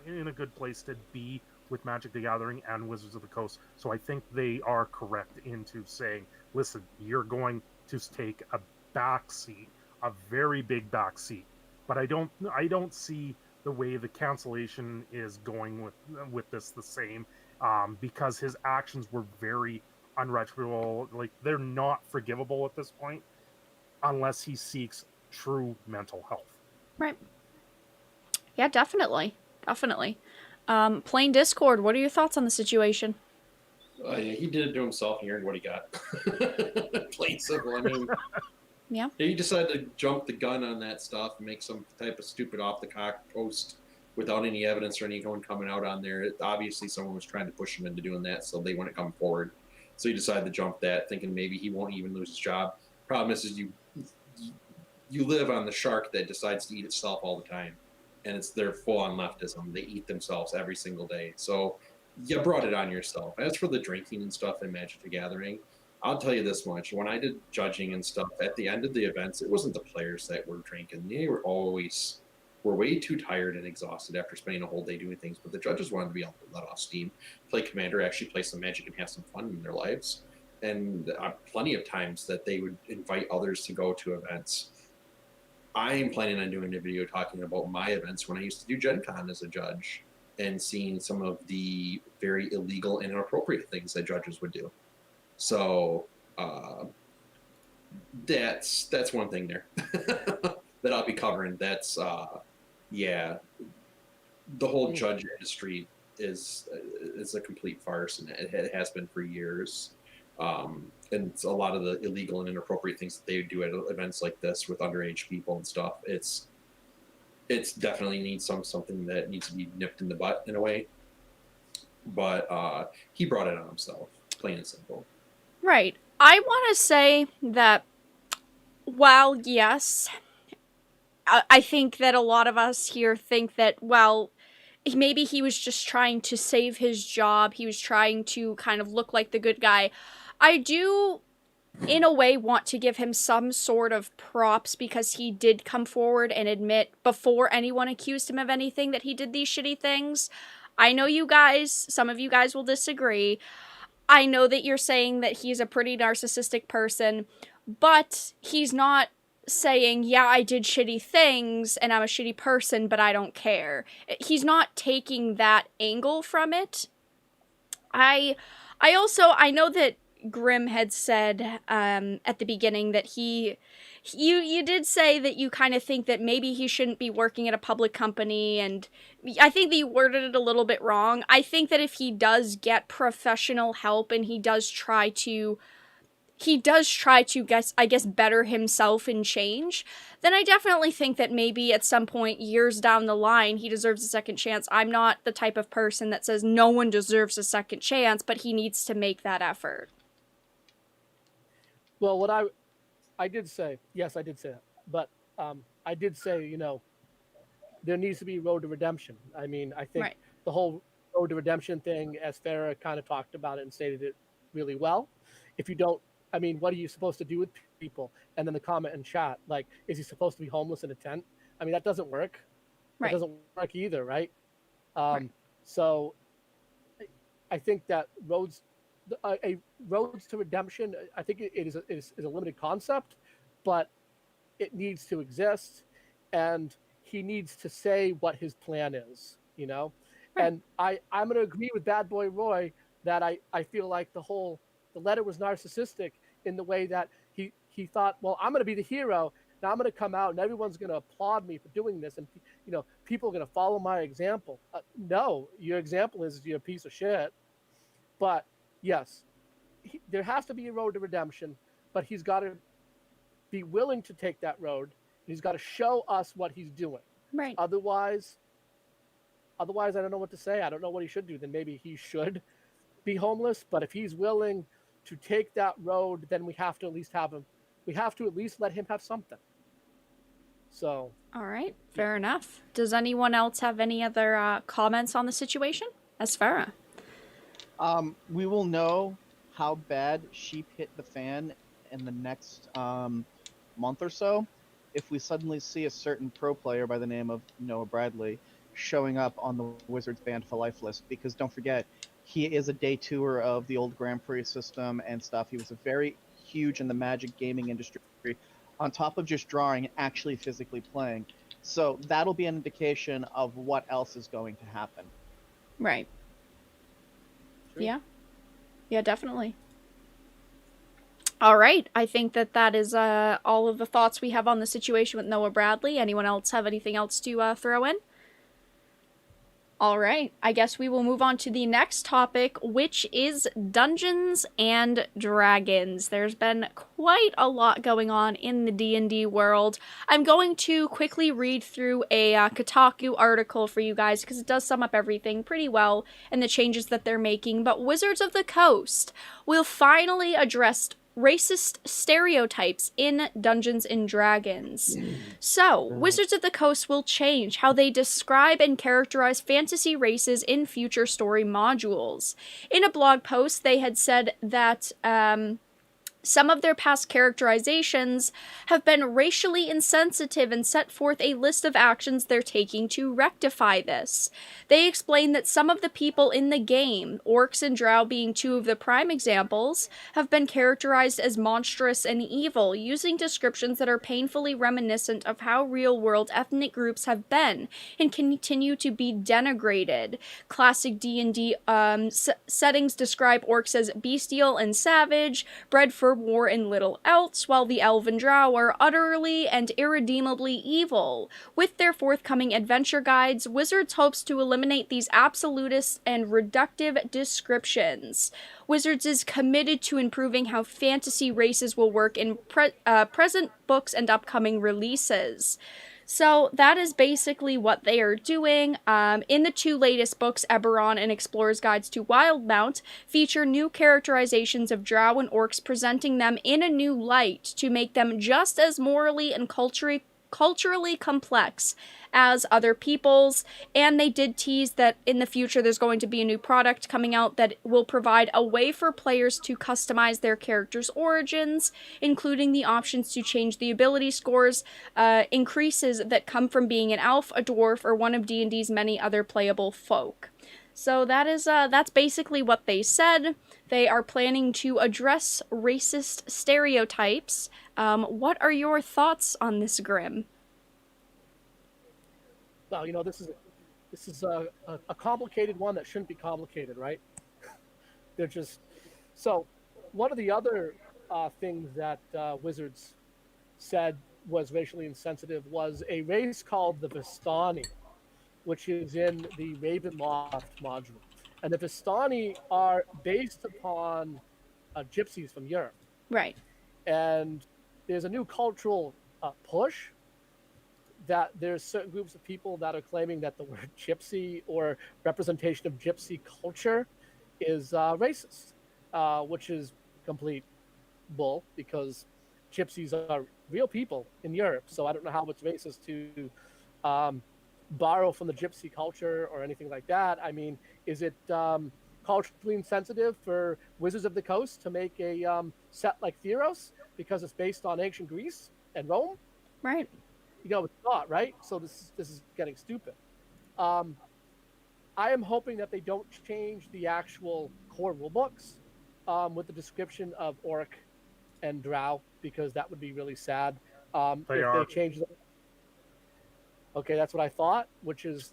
in a good place to be with Magic the Gathering and Wizards of the Coast. So I think they are correct into saying, listen, you're going to take a backseat, a very big backseat. But I don't see the way the cancellation is going with this the same, because his actions were very unretrievable. Like, they're not forgivable at this point unless he seeks true mental health. Right. Yeah, definitely. Definitely. Plain Discord, what are your thoughts on the situation? Yeah, he did it to himself and he earned what he got. Plain simple. I mean, Yeah. he decided to jump the gun on that stuff and make some type of stupid off the cock post without any evidence or anyone coming out on there. Obviously, someone was trying to push him into doing that, so they wouldn't come forward. So he decided to jump that, thinking maybe he won't even lose his job. Problem is you live on the shark that decides to eat itself all the time, and it's their full-on leftism. They eat themselves every single day. So you brought it on yourself. As for the drinking and stuff in Magic the Gathering, I'll tell you this much. When I did judging and stuff, at the end of the events, it wasn't the players that were drinking. They were way too tired and exhausted after spending a whole day doing things, but the judges wanted to be able to let off steam, play Commander, actually play some Magic and have some fun in their lives. And plenty of times that they would invite others to go to events. I am planning on doing a video talking about my events when I used to do Gen Con as a judge and seeing some of the very illegal and inappropriate things that judges would do. So that's one thing there that I'll be covering. That's the whole judge industry is a complete farce, and it has been for years. And it's a lot of the illegal and inappropriate things that they do at events like this with underage people and stuff. It's definitely needs something that needs to be nipped in the butt in a way. But he brought it on himself, plain and simple. Right. I want to say that while, yes, I think that a lot of us here think that, well, maybe he was just trying to save his job. He was trying to kind of look like the good guy. I do, in a way, want to give him some sort of props because he did come forward and admit before anyone accused him of anything that he did these shitty things. I know you guys, some of you guys will disagree. I know that you're saying that he's a pretty narcissistic person, but he's not saying, yeah, I did shitty things and I'm a shitty person, but I don't care. He's not taking that angle from it. I know that Grimm had said at the beginning that you did say that you kind of think that maybe he shouldn't be working at a public company, and I think that you worded it a little bit wrong. I think that if he does get professional help and he does try to better himself and change, then I definitely think that maybe at some point years down the line he deserves a second chance. I'm not the type of person that says no one deserves a second chance, but he needs to make that effort. Well, what I did say, yes, I did say that, but I did say, there needs to be road to redemption. I mean, I think Right. the whole road to redemption thing, as Farah kind of talked about it and stated it really well. If you don't, I mean, what are you supposed to do with people? And then the comment in chat, like, is he supposed to be homeless in a tent? I mean, that doesn't work. Right. That doesn't work either, right? Right. So I think that roads to redemption, I think it is a limited concept, but it needs to exist, and he needs to say what his plan is, Right. And I'm going to agree with Bad Boy Roy that I feel like the letter was narcissistic in the way that he thought, well, I'm going to be the hero. Now I'm going to come out and everyone's going to applaud me for doing this, and people are going to follow my example. No, your example is you're a piece of shit. But yes, there has to be a road to redemption, but he's got to be willing to take that road. And he's got to show us what he's doing. Right. Otherwise, I don't know what to say. I don't know what he should do. Then maybe he should be homeless. But if he's willing to take that road, then we have to at least have him. We have to at least let him have something. So. All right. Fair enough. Does anyone else have any other comments on the situation? Farah. We will know how bad sheep hit the fan in the next month or so if we suddenly see a certain pro player by the name of Noah Bradley showing up on the Wizards Banned for Life list, because don't forget, he is a day tour of the old Grand Prix system and stuff. He was a very huge in the Magic gaming industry, on top of just drawing, actually physically playing. So that'll be an indication of what else is going to happen. Right. True. Yeah, definitely. All right. I think that is all of the thoughts we have on the situation with Noah Bradley. Anyone else have anything else to throw in? All right. I guess we will move on to the next topic, which is Dungeons and Dragons. There's been quite a lot going on in the D&D world. I'm going to quickly read through a Kotaku article for you guys because it does sum up everything pretty well and the changes that they're making. But Wizards of the Coast will finally address racist stereotypes in Dungeons and Dragons. So, Wizards of the Coast will change how they describe and characterize fantasy races in future story modules. In a blog post, they had said that some of their past characterizations have been racially insensitive and set forth a list of actions they're taking to rectify this. They explain that some of the people in the game, orcs and drow being two of the prime examples, have been characterized as monstrous and evil, using descriptions that are painfully reminiscent of how real-world ethnic groups have been and continue to be denigrated. Classic D&D settings describe orcs as bestial and savage, bred for war and little else, while the elven drow are utterly and irredeemably evil. With their forthcoming adventure guides, Wizards hopes to eliminate these absolutist and reductive descriptions. Wizards is committed to improving how fantasy races will work in present books and upcoming releases. So that is basically what they are doing. In the two latest books, Eberron and Explorer's Guides to Wildmount feature new characterizations of drow and orcs, presenting them in a new light to make them just as morally and culturally complex as other peoples. And they did tease that in the future there's going to be a new product coming out that will provide a way for players to customize their characters' origins, including the options to change the ability scores, increases that come from being an elf, a dwarf, or one of D&D's many other playable folk. So that's basically what they said. They are planning to address racist stereotypes. What are your thoughts on this, Grim? Well, this is a complicated one that shouldn't be complicated, right? They're just so. One of the other things that Wizards said was racially insensitive was a race called the Vistani, which is in the Ravenloft module. And the Vistani are based upon gypsies from Europe. Right. And there's a new cultural push that there's certain groups of people that are claiming that the word gypsy or representation of gypsy culture is racist, which is complete bull because gypsies are real people in Europe. So I don't know how it's racist to um, borrow from the gypsy culture or anything like that. I mean, is it culturally insensitive for Wizards of the Coast to make a set like Theros because it's based on ancient Greece and Rome? Right. It's not, right? So this is getting stupid. Um, I am hoping that they don't change the actual core rulebooks with the description of orc and drow because that would be really sad. They If are. they change them. Okay, that's what I thought, which is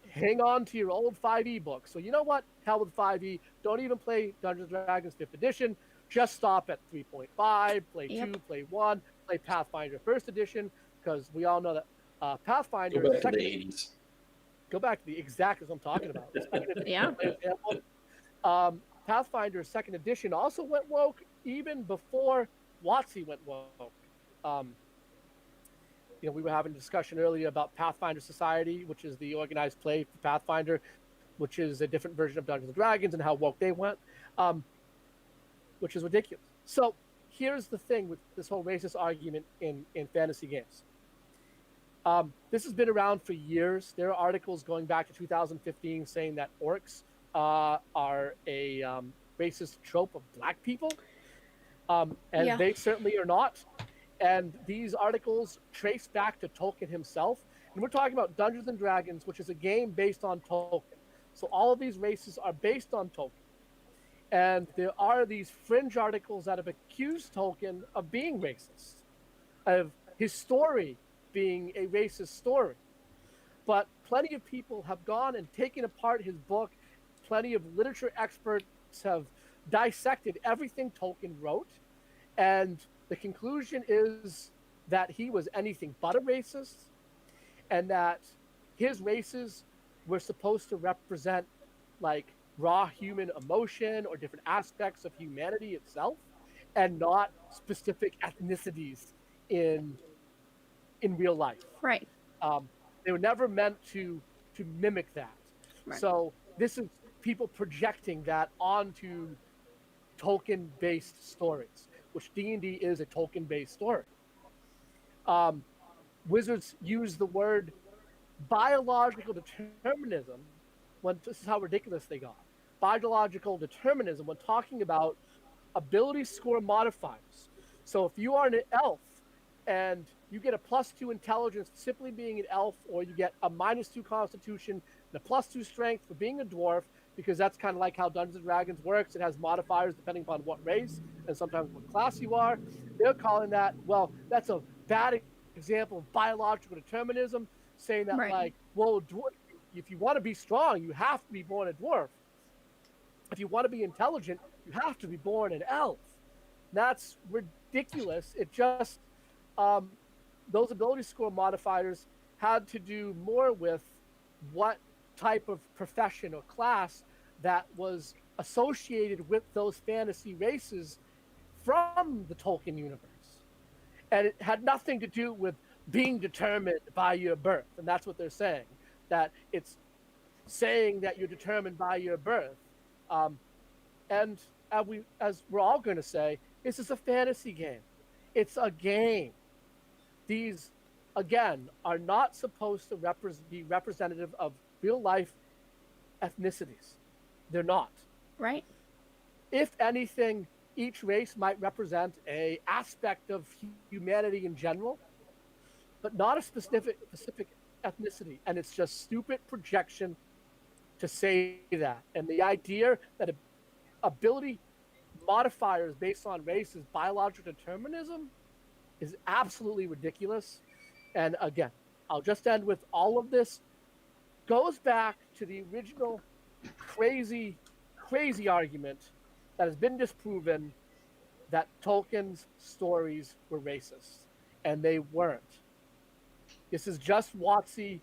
hang on to your old 5e book. So you know what? Hell with 5e. Don't even play Dungeons and Dragons 5th edition. Just stop at 3.5, play Yep. 2, play 1, play Pathfinder 1st edition, because we all know that Pathfinder Go is back to the second. 80s. Go back to the exact as I'm talking about. Yeah. Pathfinder 2nd edition also went woke even before WOTC went woke. We were having a discussion earlier about Pathfinder Society, which is the organized play for Pathfinder, which is a different version of Dungeons and Dragons, and how woke they went, which is ridiculous. So here's the thing with this whole racist argument in fantasy games. This has been around for years. There are articles going back to 2015 saying that orcs are a racist trope of black people, and Yeah. they certainly are not. And these articles trace back to Tolkien himself. And we're talking about Dungeons and Dragons, which is a game based on Tolkien. So all of these races are based on Tolkien. And there are these fringe articles that have accused Tolkien of being racist, of his story being a racist story. But plenty of people have gone and taken apart his book. Plenty of literature experts have dissected everything Tolkien wrote. And the conclusion is that he was anything but a racist, and that his races were supposed to represent like raw human emotion or different aspects of humanity itself, and not specific ethnicities in real life. Right. They were never meant to mimic that. Right. So this is people projecting that onto Tolkien-based stories, which D&D is a Tolkien-based story. Wizards use the word biological determinism when this is how ridiculous they got. Biological determinism when talking about ability score modifiers. So if you are an elf and you get a +2 intelligence simply being an elf, or you get a -2 constitution and a +2 strength for being a dwarf, because that's kind of like how Dungeons and Dragons works. It has modifiers depending upon what race and sometimes what class you are. They're calling that, well, that's a bad example of biological determinism, saying that Right. if you want to be strong, you have to be born a dwarf. If you want to be intelligent, you have to be born an elf. That's ridiculous. It just, those ability score modifiers had to do more with what type of profession or class that was associated with those fantasy races from the Tolkien universe. And it had nothing to do with being determined by your birth. And that's what they're saying, that it's saying that you're determined by your birth. And as we're all going to say, this is a fantasy game. It's a game. These, again, are not supposed to be representative of real life ethnicities. They're not. Right. If anything, each race might represent an aspect of humanity in general, but not a specific ethnicity. And it's just stupid projection to say that. And the idea that ability modifiers based on race is biological determinism is absolutely ridiculous. And again, I'll just end with all of this goes back to the original crazy, crazy argument that has been disproven that Tolkien's stories were racist, and they weren't. This is just WOTC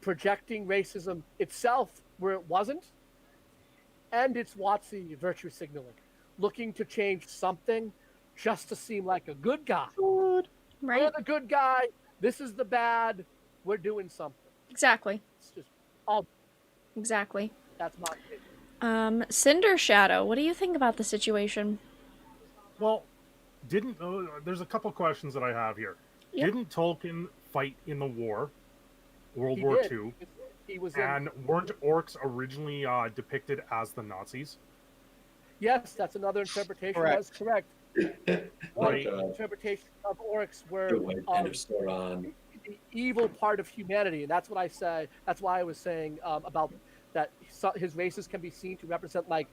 projecting racism itself where it wasn't, and it's WOTC virtue signaling, looking to change something just to seem like a good guy. Right. We're the good guy. This is the bad. We're doing something. Exactly. It's just all. Exactly. That's my opinion. Cinder Shadow, what do you think about the situation? Well, there's a couple questions that I have here. Yep. Didn't Tolkien fight in the war, World He War did. II? He was And weren't orcs originally depicted as the Nazis? Yes, that's another interpretation. Correct. That's correct. One Right. interpretation of orcs were The white kind of Sauron. the evil part of humanity, and that's what I say. That's why I was saying about that his races can be seen to represent like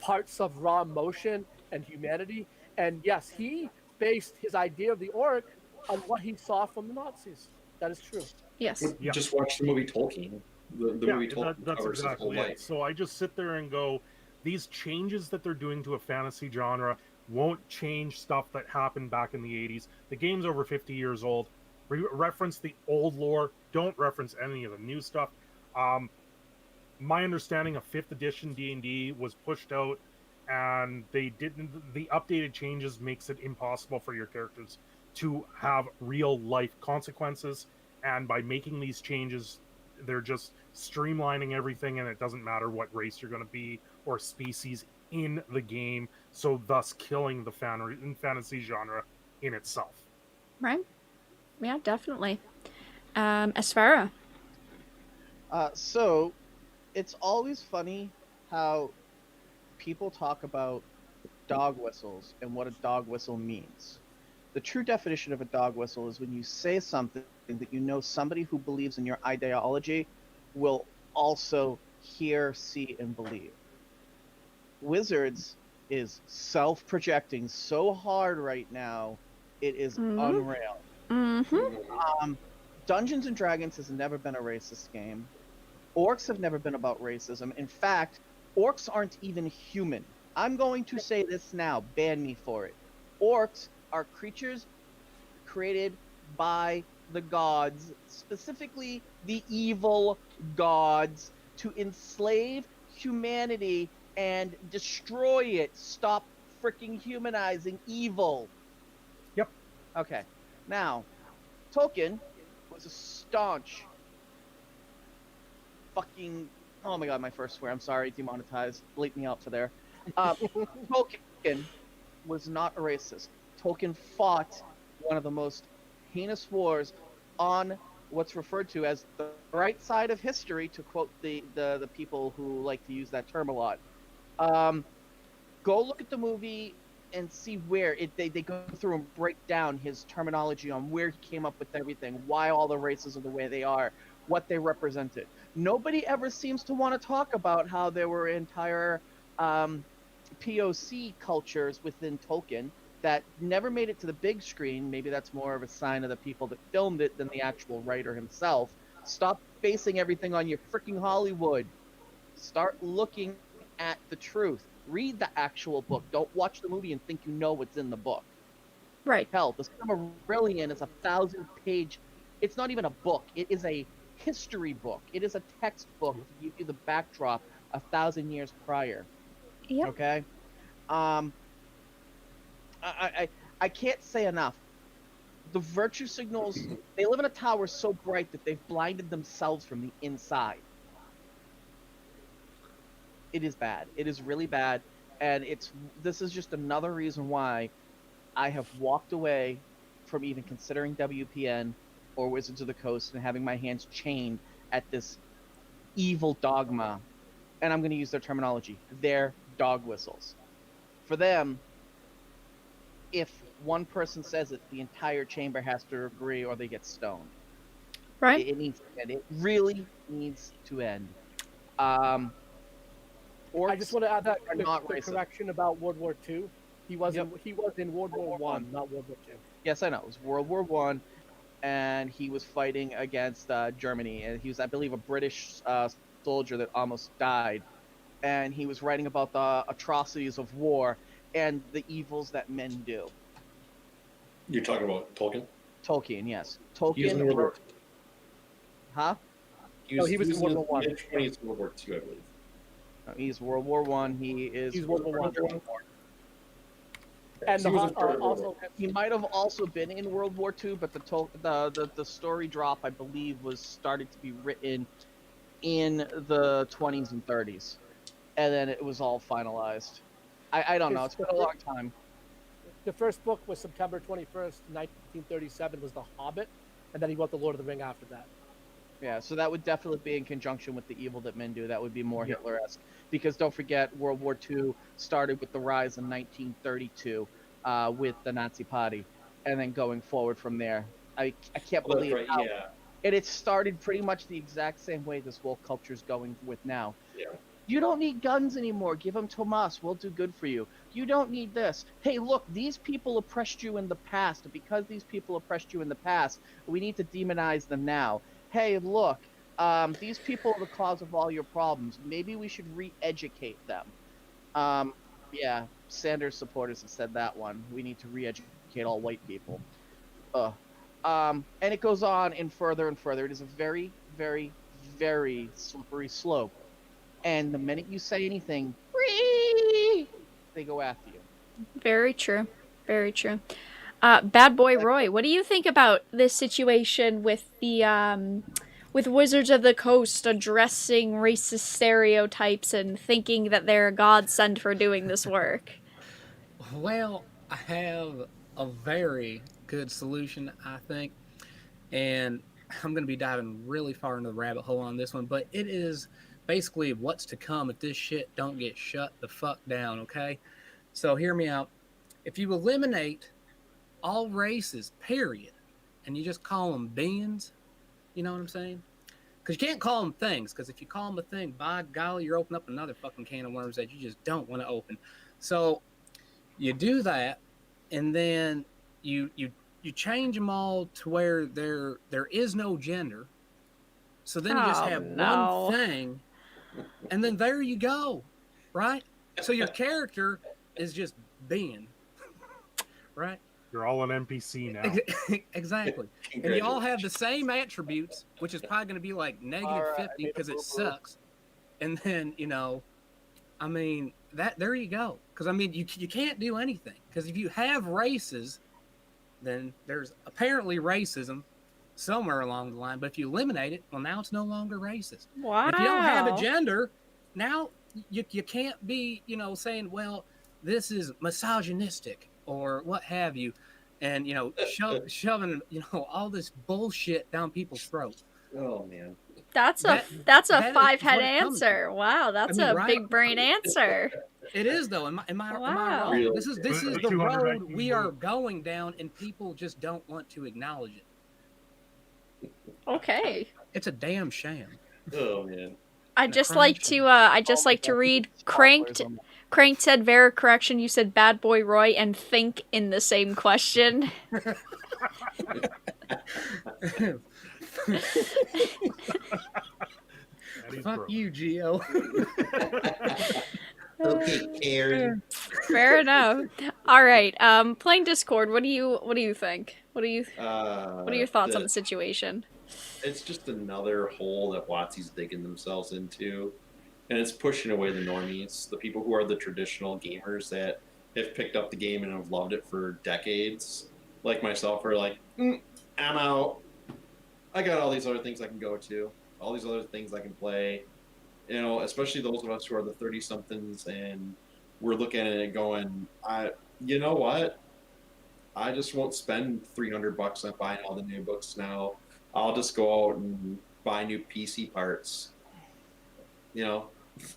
parts of raw emotion and humanity. And yes, he based his idea of the orc on what he saw from the Nazis. That is true. Yes. Yeah. Just watch the movie Tolkien. The movie Tolkien that's covers his whole exactly it. life. So I just sit there and go, these changes that they're doing to a fantasy genre won't change stuff that happened back in the 80s. The game's over 50 years old. Reference the old lore. Don't reference any of the new stuff. My understanding of 5th edition D&D was pushed out, and they didn't. The updated changes makes it impossible for your characters to have real life consequences. And by making these changes, they're just streamlining everything, and it doesn't matter what race you're going to be or species in the game, so thus killing the fantasy genre in itself. Right? Yeah, definitely. Asfara. So, it's always funny how people talk about dog whistles and what a dog whistle means. The true definition of a dog whistle is when you say something that you know somebody who believes in your ideology will also hear, see, and believe. Wizards is self-projecting so hard right now, it is unreal. Mm-hmm. Dungeons and Dragons has never been a racist game. Orcs have never been about racism. In fact, orcs aren't even human. I'm going to say this now. Ban me for it. Orcs are creatures created by the gods, specifically the evil gods, to enslave humanity and destroy it. Stop freaking humanizing evil. Yep. Okay. Now, Tolkien was a staunch fucking... Oh my god, my first swear. I'm sorry, demonetized. Bleep me out for there. Tolkien was not a racist. Tolkien fought one of the most heinous wars on what's referred to as the right side of history, to quote the people who like to use that term a lot. Go look at the movie and see where they go through and break down his terminology on where he came up with everything, why all the races are the way they are, what they represented. Nobody ever seems to want to talk about how there were entire POC cultures within Tolkien that never made it to the big screen. Maybe that's more of a sign of the people that filmed it than the actual writer himself. Stop basing everything on your freaking Hollywood. Start looking at the truth. Read the actual book. Don't watch the movie and think you know what's in the book. Right. Hell, the Silmarillion is a 1,000-page... It's not even a book. It is a history book. It is a textbook to give you the backdrop 1,000 years prior. Yep. Okay? I can't say enough. The virtue signals, they live in a tower so bright that they've blinded themselves from the inside. It is bad. It is really bad. And this is just another reason why I have walked away from even considering WPN or Wizards of the Coast and having my hands chained at this evil dogma. And I'm going to use their terminology. They're dog whistles. For them, if one person says it, the entire chamber has to agree or they get stoned. Right. It needs to end. It really needs to end. Um, orcs I just want to add that are not the racist. correction about World War II. He was Yep. he was in World War War One, not World War II. Yes, I know. It was World War One, and he was fighting against Germany, and he was, I believe, a British soldier that almost died. And he was writing about the atrocities of war and the evils that men do. You're talking about Tolkien? Tolkien, yes. He was in Tolkien World War wrote, huh? No, he was in World War One. Mid-20s World War II, I believe. No, he's World War One. He is. He's World War One. One. And So he was in part of World also, He might have also been in World War II, but the story drop, I believe, was started to be written in the 20s and 30s, and then it was all finalized. I don't know. It's been a long time. the first book was September 21st, 1937, was The Hobbit, and then he wrote The Lord of the Ring after that. Yeah, so that would definitely be in conjunction with the evil that men do. That would be more Yeah. Hitler-esque, because don't forget, World War II started with the rise in 1932 with the Nazi Party, and then going forward from there. I can't Well, that's believe right, how, yeah. and it started pretty much the exact same way this whole culture's going with now. Yeah. You don't need guns anymore. Give them to us. We'll do good for you. You don't need this. Hey, look, these people oppressed you in the past. Because these people oppressed you in the past, we need to demonize them now. Hey, look, these people are the cause of all your problems. Maybe we should re-educate them. Yeah, Sanders supporters have said that one. We need to re-educate all white people. And it goes on and further and further. It is a very, very, very slippery slope. And the minute you say anything, they go after you. Very true. Very true. Bad Boy Roy, what do you think about this situation with the with Wizards of the Coast addressing racist stereotypes and thinking that they're a godsend for doing this work? Well, I have a very good solution, I think, and I'm going to be diving really far into the rabbit hole on this one, but it is basically what's to come if this shit don't get shut the fuck down, okay? So hear me out. If you eliminate all races, period, and you just call them beings, you know what I'm saying? Because you can't call them things, because if you call them a thing, by golly, you're opening up another fucking can of worms that you just don't want to open. So you do that, and then you change them all to where there is no gender. So then you just Oh, have no. one thing, and then there you go, right? So your character is just being, right? You're all an NPC now. Exactly. And you all have the same attributes, which is probably going to be like negative 50 because it sucks. And then, you know, I mean, that there you go. Because, I mean, you can't do anything. Because if you have races, then there's apparently racism somewhere along the line. But if you eliminate it, well, now it's no longer racist. Wow. If you don't have a gender, now you can't be, you know, saying, well, this is misogynistic or what have you. And, you know, shoving, you know, all this bullshit down people's throats. Oh, man. That's a that five-head is what it comes to. answer. Wow, that's a right? big brain answer. It is, though. Am I Wow. wrong? This is the 219 road we are moves. going down, and people just don't want to acknowledge it. Okay. It's a damn sham. Oh, man. I just like to read Cranked. Cranked said Vera correction. You said Bad Boy Roy and think in the same question. Fuck you, Gio. Okay, Karen. Fair enough. All right. Playing Discord. What do you think? What are your thoughts on the situation? It's just another hole that WOTC's digging themselves into. And it's pushing away the normies, the people who are the traditional gamers that have picked up the game and have loved it for decades. Like myself, are like, I'm out. I got all these other things I can go to, all these other things I can play. You know, especially those of us who are the 30-somethings and we're looking at it going, you know what? I just won't spend $300 on buying all the new books now. I'll just go out and buy new PC parts. You know?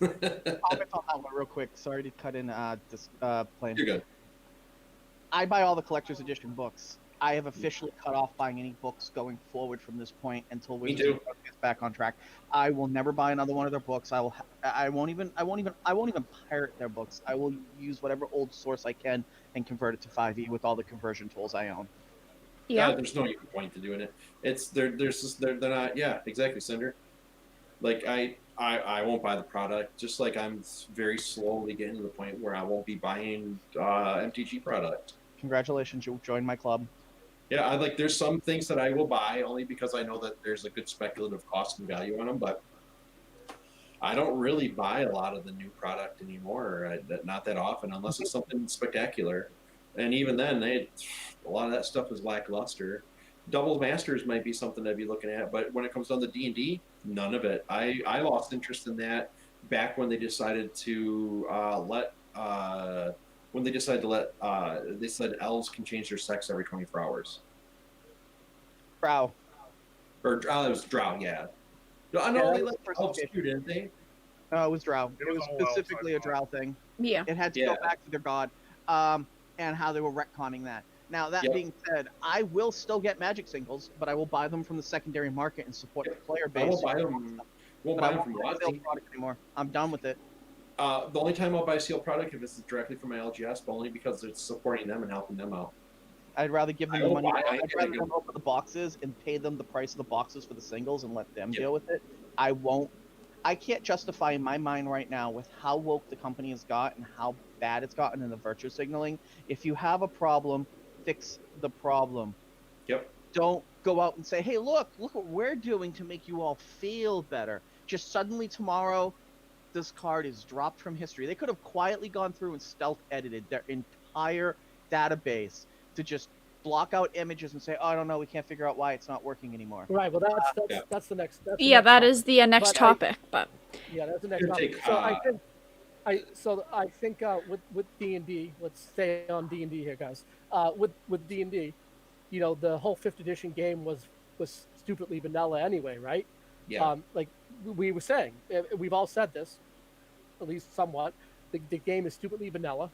Comment on that one real quick. Sorry to cut in this playing. You're good. I buy all the collector's edition books. I have officially cut off buying any books going forward from this point until Me Wizards too. of the Coast gets back on track. I will never buy another one of their books. I won't even pirate their books. I will use whatever old source I can and convert it to 5e with all the conversion tools I own. Yeah. There's no even point to doing it. It's there's just they're not. Yeah, exactly, Cinder. Like I won't buy the product. Just like I'm very slowly getting to the point where I won't be buying MTG product. Congratulations, you joined my club. Yeah, I like. There's some things that I will buy only because I know that there's a good speculative cost and value on them, but I don't really buy a lot of the new product anymore. Not that often, unless it's something spectacular. And even then, a lot of that stuff is lackluster. Double Masters might be something I'd be looking at, but when it comes down to D&D, none of it. I lost interest in that back when they decided to they said elves can change their sex every 24 hours. Drow. Or it was Drow, yeah. No, I know Yeah, they that was let the first elves edition. too, didn't they? No, it was Drow. It It was was all elves, specifically I a Drow thing. Yeah. It had to Yeah. go back to their god, and how they were retconning that. Now, that Yep. being said, I will still get Magic singles, but I will buy them from the secondary market and support the player I base. won't buy them. Won't But buy I them won't from buy sale WOTC. product anymore. I'm done with it. The only time I'll buy a sealed product if it's directly from my LGS, but only because it's supporting them and helping them out. I'd rather give them I the won't money. buy I'd anything. rather them open the boxes and pay them the price of the boxes for the singles and let them Yep. deal with it. I won't. I can't justify in my mind right now with how woke the company has got and how bad it's gotten in the virtue signaling. If you have a problem, fix the problem. Yep. Don't go out and say, hey, look what we're doing to make you all feel better. Just suddenly tomorrow, this card is dropped from history. They could have quietly gone through and stealth edited their entire database to just block out images and say, oh, I don't know, we can't figure out why it's not working anymore. Right. Well, Yeah. that's the next. That's the Yeah, next that topic. is the next But topic. But Yeah, that's the next Gonna topic. take, So I think with D&D, let's stay on D&D here, guys. With D&D, you know, the whole 5th edition game was stupidly vanilla anyway, right? Yeah. Like we were saying, we've all said this, at least somewhat. The game is stupidly vanilla,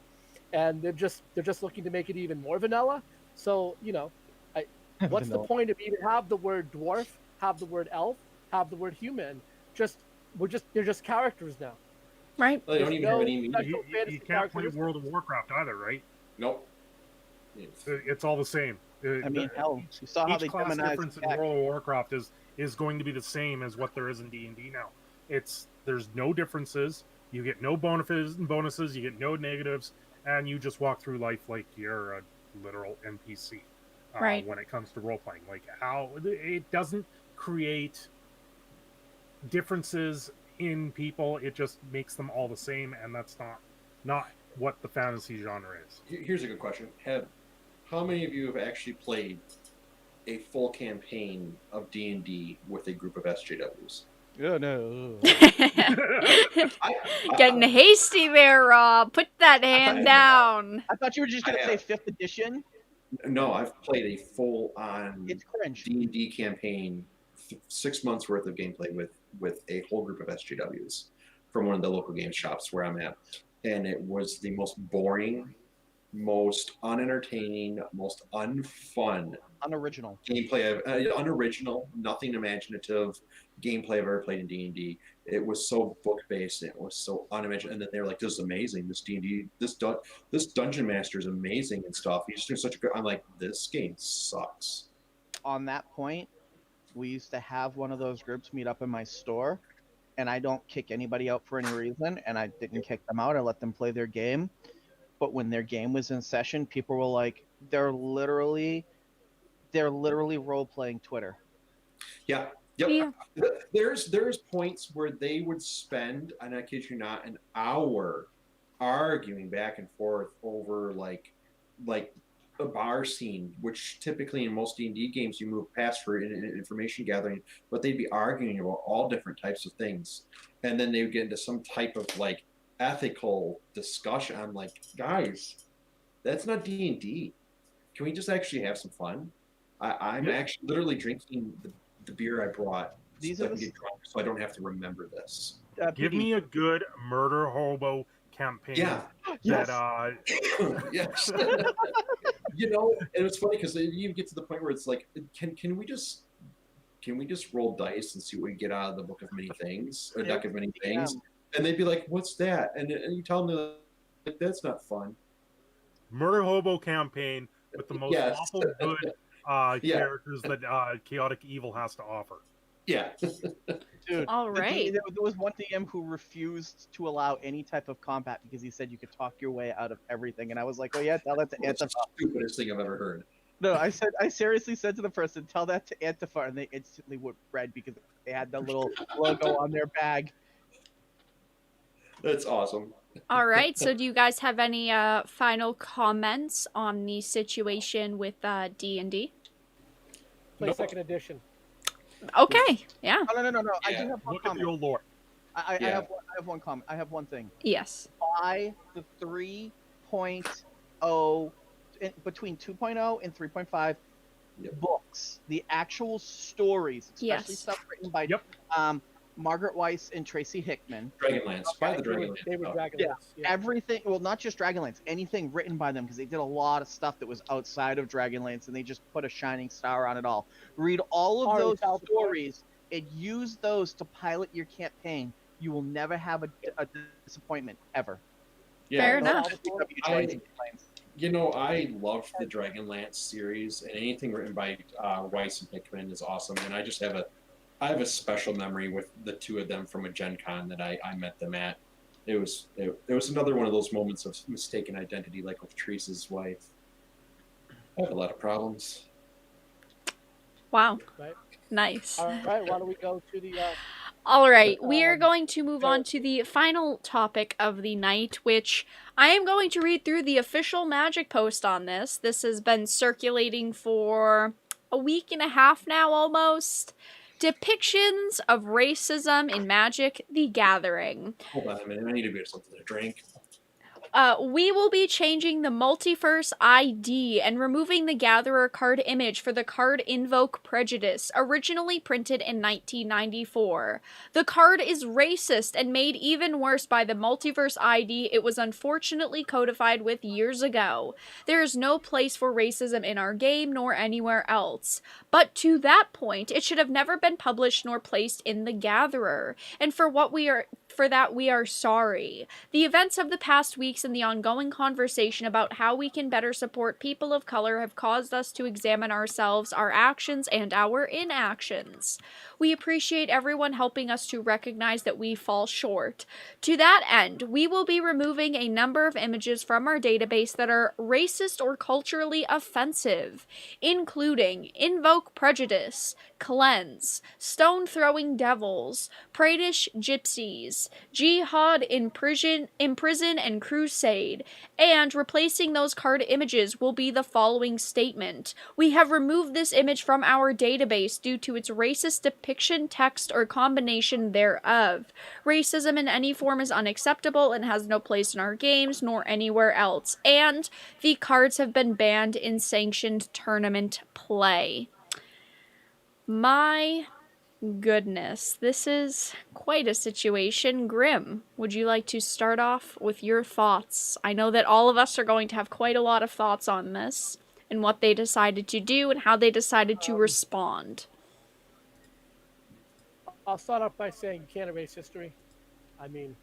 and they're just looking to make it even more vanilla. So you know, what's the point of even have the word dwarf, have the word elf, have the word human? They're just characters now. right. They don't even have any meaning. special You fantasy can't play characteristics. World of Warcraft either, right? Nope. It's all the same. I mean, hell, you saw how Each they class demonized difference in tech. World of Warcraft is going to be the same as what there is in D&D now. There's no differences. You get no bonuses. You get no negatives, and you just walk through life like you're a literal NPC. Right. When it comes to role playing, like how it doesn't create differences in people. It just makes them all the same, and that's not what the fantasy genre is. Here's a good question. How many of you have actually played a full campaign of D&D with a group of SJWs? Oh, no. Getting hasty there, Rob. Put that hand down. I thought you were just going I to say have. 5th edition. No, I've played a full-on It's cringe. D&D campaign, 6 months worth of gameplay with a whole group of SJWs from one of the local game shops where I'm at, and it was the most boring, most unentertaining, most unfun Unoriginal. gameplay, unoriginal, nothing imaginative gameplay I've ever played in D&D. It was so book based, it was so unimaginative. And then they were like, "This is amazing. This D&D, this dungeon master is amazing and stuff. He's just doing such a good." I'm like, "This game sucks." On that point, we used to have one of those groups meet up in my store, and I don't kick anybody out for any reason, and I didn't kick them out. I let them play their game. But when their game was in session, people were like, they're literally role playing Twitter. Yeah. Yep. Yeah. There's points where they would spend, and I kid you not, an hour arguing back and forth over like a bar scene, which typically in most D&D games you move past for information gathering, but they'd be arguing about all different types of things, and then they would get into some type of like ethical discussion. I'm like, guys, that's not D&D. Can we just actually have some fun? I'm actually literally drinking the beer I brought These so I are can the get drunk, so I don't have to remember this. Give PD. me a good murder hobo campaign Yeah. Yes. that Yes. You know, and it's funny because you get to the point where it's like, can we just roll dice and see what we get out of the book of many things or deck of many things? And they'd be like, what's that? And you tell them like, that's not fun. Murder Hobo campaign with the most Yes. awful good Yeah. characters that Chaotic Evil has to offer. Yeah. Dude, All right. there was one DM who refused to allow any type of combat because he said you could talk your way out of everything, and I was like, "Oh yeah, tell that to That's the Antifa." stupidest thing I've ever heard. No, I seriously said to the person, "Tell that to Antifa," and they instantly went red because they had the little logo on their bag. That's awesome. All right. So, do you guys have any final comments on the situation with D&D? Play Nope. second edition. Okay. Yeah. Oh, no. I Yeah. do have one Look at the comment. old lore. I Yeah. have one comment. I have one thing. Yes. Buy the 3.0 between 2.0 and 3.5 Yep. books. The actual stories, especially Yes. stuff written by Yep. Margaret Weiss and Tracy Hickman. Dragonlance. Buy the They were Dragonlance. stuff. Dragonlance. Yeah. Everything, well, not just Dragonlance, anything written by them, because they did a lot of stuff that was outside of Dragonlance, and they just put a shining star on it all. Read all of Ari those Talbot. stories and use those to pilot your campaign. You will never have a disappointment ever. Yeah. Fair No, enough. all the stories- You know, I loved the Dragonlance series, and anything written by Weiss and Hickman is awesome. And I have a special memory with the two of them from a Gen Con that I met them at. It was another one of those moments of mistaken identity, like with Teresa's wife. I had a lot of problems. Wow. Right. Nice. All right. Why don't we go to the? All right, we are going to move on to the final topic of the night, which I am going to read through the official Magic post on this. This has been circulating for a week and a half now, almost. Depictions of racism in Magic: The Gathering. Hold on a minute. I need to get something to drink. We will be changing the Multiverse ID and removing the Gatherer card image for the card Invoke Prejudice, originally printed in 1994. The card is racist and made even worse by the Multiverse ID it was unfortunately codified with years ago. There is no place for racism in our game nor anywhere else. But to that point, it should have never been published nor placed in the Gatherer. And for that we are sorry. The events of the past weeks and the ongoing conversation about how we can better support people of color have caused us to examine ourselves, our actions, and our inactions. We appreciate everyone helping us to recognize that we fall short. To that end, we will be removing a number of images from our database that are racist or culturally offensive, including Invoke Prejudice, Cleanse, Stone-Throwing Devils, Pradish Gypsies, Jihad in Prison and Crusade, and replacing those card images will be the following statement. We have removed this image from our database due to its racist depiction, text, or combination thereof. Racism in any form is unacceptable and has no place in our games nor anywhere else, and the cards have been banned in sanctioned tournament play. My goodness, this is quite a situation. Grim, would you like to start off with your thoughts? I know that all of us are going to have quite a lot of thoughts on this and what they decided to do and how they decided to respond. I'll start off by saying you can't erase history. I mean,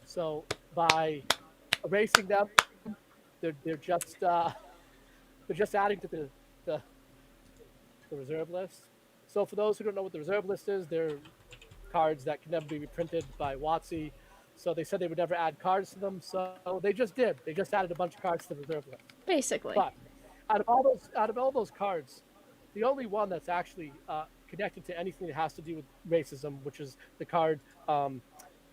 so by erasing them, they're just adding to the reserve list. So for those who don't know what the reserve list is, they're cards that can never be reprinted by WOTC. So they said they would never add cards to them. So they just did. They just added a bunch of cards to the reserve list. Basically. But out of all those cards, the only one that's actually connected to anything that has to do with racism, which is the card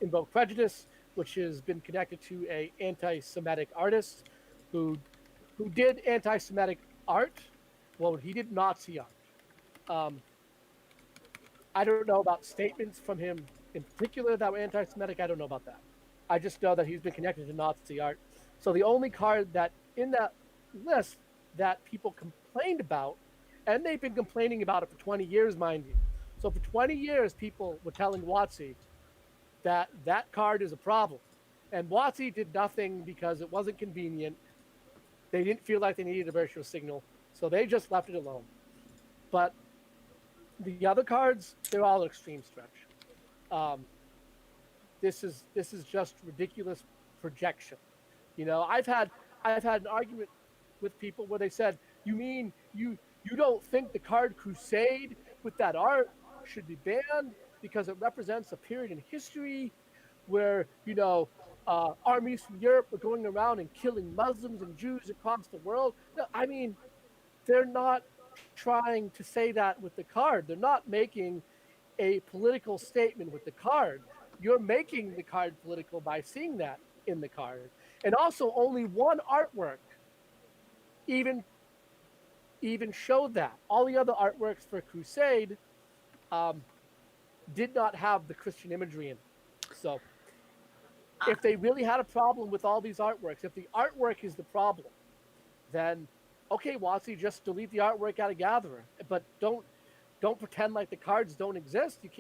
Invoke Prejudice, which has been connected to a anti-Semitic artist who did anti-Semitic art. Well, he did Nazi art. I don't know about statements from him in particular that were anti-Semitic. I don't know about that. I just know that he's been connected to Nazi art. So the only card that in that list that people complained about, and they've been complaining about it for 20 years, mind you. So for 20 years, people were telling WOTC that that card is a problem. And WOTC did nothing because it wasn't convenient. They didn't feel like they needed a virtual signal, so they just left it alone. But the other cards, they're all an extreme stretch. This is just ridiculous projection. You know, I've had an argument with people where they said, "You mean you don't think the card Crusade with that art should be banned because it represents a period in history where armies from Europe were going around and killing Muslims and Jews across the world?" No, I mean, they're not trying to say that with the card. They're not making a political statement with the card. You're making the card political by seeing that in the card. And also only one artwork even showed that. All the other artworks for Crusade did not have the Christian imagery in it. So if they really had a problem with all these artworks, if the artwork is the problem, then okay, WotC, just delete the artwork out of Gatherer. But don't pretend like the cards don't exist. You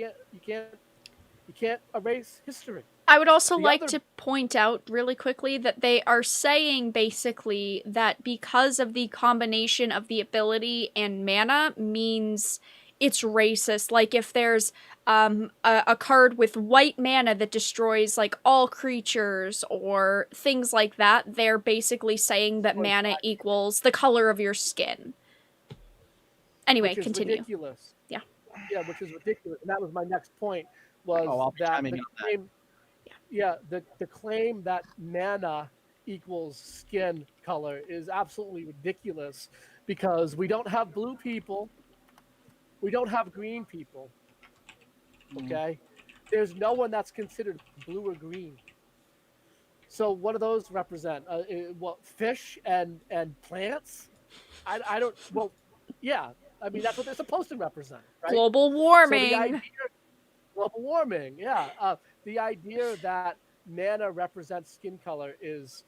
can't erase history. I would also like to point out really quickly that they are saying basically that because of the combination of the ability and mana means it's racist. Like if there's a card with white mana that destroys like all creatures or things like that, they're basically saying that mana equals the color of your skin. Anyway, continue. Ridiculous. Yeah, which is ridiculous. And that was my next point. Was that the claim? Yeah, the claim that mana equals skin color is absolutely ridiculous because we don't have blue people, we don't have green people. Okay, there's no one that's considered blue or green. So what do those represent? What, fish and plants? I don't. Well, yeah. I mean, that's what they're supposed to represent, right? Global warming. Global warming, yeah. The idea that mana represents skin color is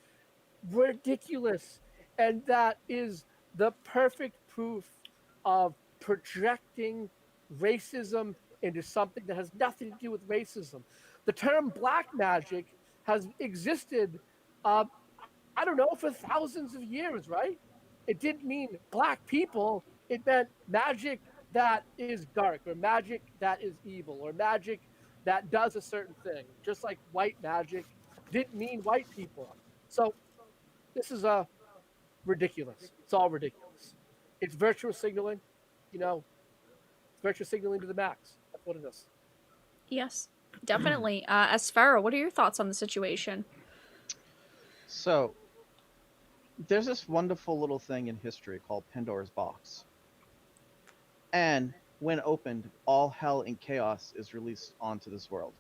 ridiculous, and that is the perfect proof of projecting racism into something that has nothing to do with racism. The term black magic has existed, I don't know, for thousands of years, right? It didn't mean black people. It meant magic that is dark, or magic that is evil, or magic that does a certain thing. Just like white magic didn't mean white people. So this is ridiculous. It's all ridiculous. It's virtual signaling, virtual signaling to the max. That's what it is. Yes, definitely. Asfaro, what are your thoughts on the situation? So, there's this wonderful little thing in history called Pandora's Box. And when opened, all hell and chaos is released onto this world.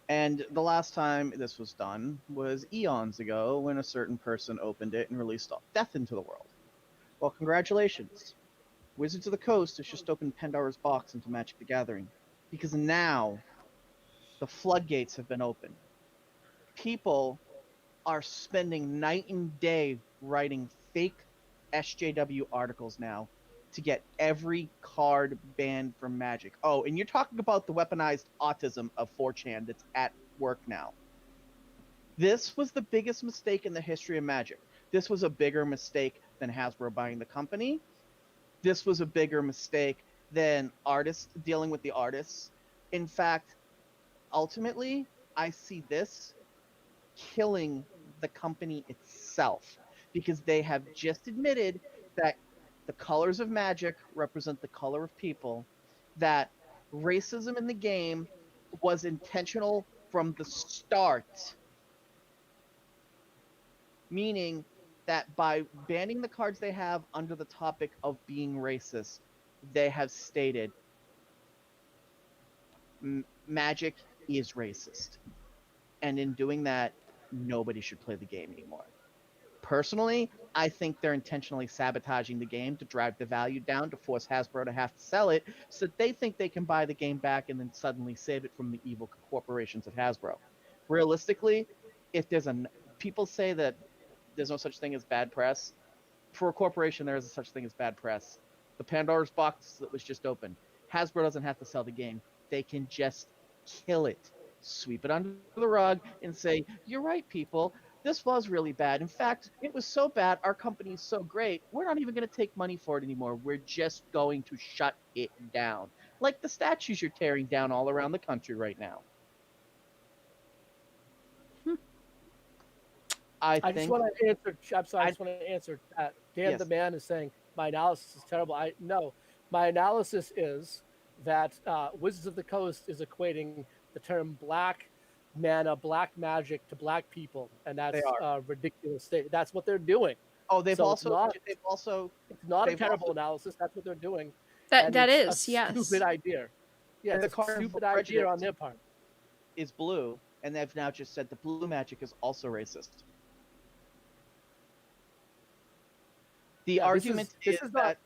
And the last time this was done was eons ago when a certain person opened it and released death into the world. Well, congratulations. Wizards of the Coast has just opened Pandora's Box into Magic the Gathering. Because now the floodgates have been opened. People are spending night and day writing fake SJW articles now to get every card banned from Magic. Oh, and you're talking about the weaponized autism of 4chan that's at work now. This was the biggest mistake in the history of Magic. This was a bigger mistake than Hasbro buying the company. This was a bigger mistake than artists dealing with the artists. In fact, ultimately, I see this killing the company itself because they have just admitted that the colors of Magic represent the color of people, that racism in the game was intentional from the start, meaning that by banning the cards they have under the topic of being racist, they have stated Magic is racist. And in doing that, nobody should play the game anymore. Personally, I think they're intentionally sabotaging the game to drive the value down to force Hasbro to have to sell it so that they think they can buy the game back and then suddenly save it from the evil corporations at Hasbro. Realistically, if there's people say that there's no such thing as bad press. For a corporation, there is a such thing as bad press. The Pandora's Box that was just opened. Hasbro doesn't have to sell the game. They can just kill it. Sweep it under the rug and say, you're right, people. this was really bad. In fact, it was so bad, our company's so great, we're not even going to take money for it anymore. We're just going to shut it down. Like the statues you're tearing down all around the country right now. I just think want to answer. I'm sorry. I I- just want to answer that. Dan Yes. the man is saying my analysis is terrible. No, my analysis is that Wizards of the Coast is equating the term black mana, black magic to black people, and They that's are. ridiculous. That's what they're doing. Oh, they've So it's also not a they've terrible also analysis. That's what they're doing, That and that it's a is, yes. stupid idea. Yeah, And the it's a card of stupid idea prejudice on their part. is blue, and they've now just said the blue magic is also racist. The Yeah, argument this is is not. that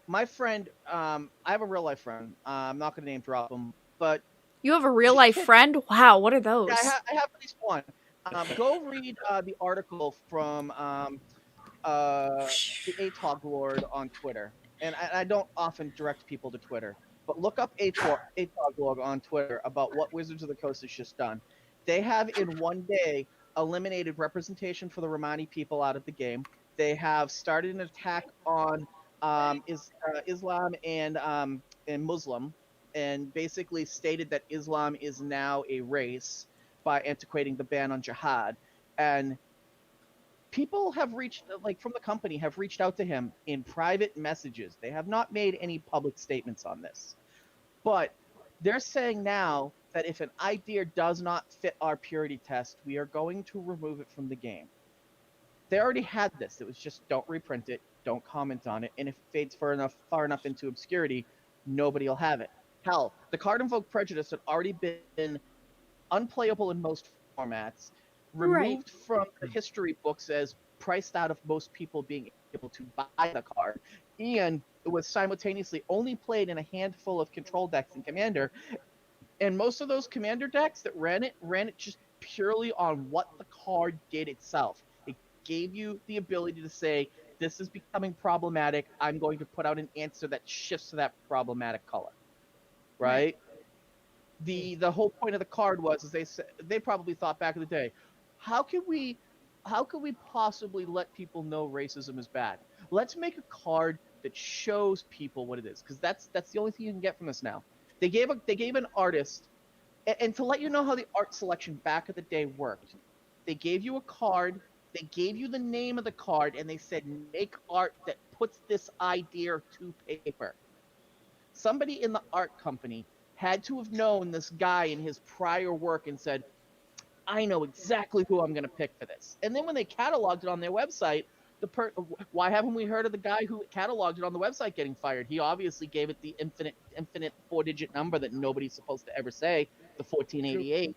my friend, I have a real life friend. I'm not going to name drop him, but You have a real life friend? Wow, what are yeah, those? I have at least one. Go read the article from the ATOG Lord on Twitter. And I don't often direct people to Twitter, but look up ATOG Lord on Twitter about what Wizards of the Coast has just done. They have in one day eliminated representation for the Romani people out of the game. They have started an attack on Islam and Muslim, and basically stated that Islam is now a race by antiquating the ban on jihad. And people have reached, like from the company, have reached out to him in private messages. They have not made any public statements on this, but they're saying now that if an idea does not fit our purity test, we are going to remove it from the game. They already had this. It was just don't reprint it, don't comment on it, and if it fades far enough into obscurity, nobody will have it. Hell, the card Invoke Prejudice had already been unplayable in most formats, Right. removed from the history books as priced out of most people being able to buy the card, and it was simultaneously only played in a handful of control decks in Commander, and most of those Commander decks that ran it just purely on what the card did itself. It gave you the ability to say, this is becoming problematic, I'm going to put out an answer that shifts to that problematic color. Right? The whole point of the card was, is they probably thought back in the day, how can we possibly let people know racism is bad? Let's make a card that shows people what it is, because that's the only thing you can get from this now. They gave an artist, and to let you know how the art selection back of the day worked, they gave you a card, they gave you the name of the card, and they said make art that puts this idea to paper. Somebody in the art company had to have known this guy in his prior work and said, I know exactly who I'm going to pick for this. And then when they cataloged it on their website, why haven't we heard of the guy who cataloged it on the website getting fired? He obviously gave it the infinite 4-digit number that nobody's supposed to ever say, the 1488.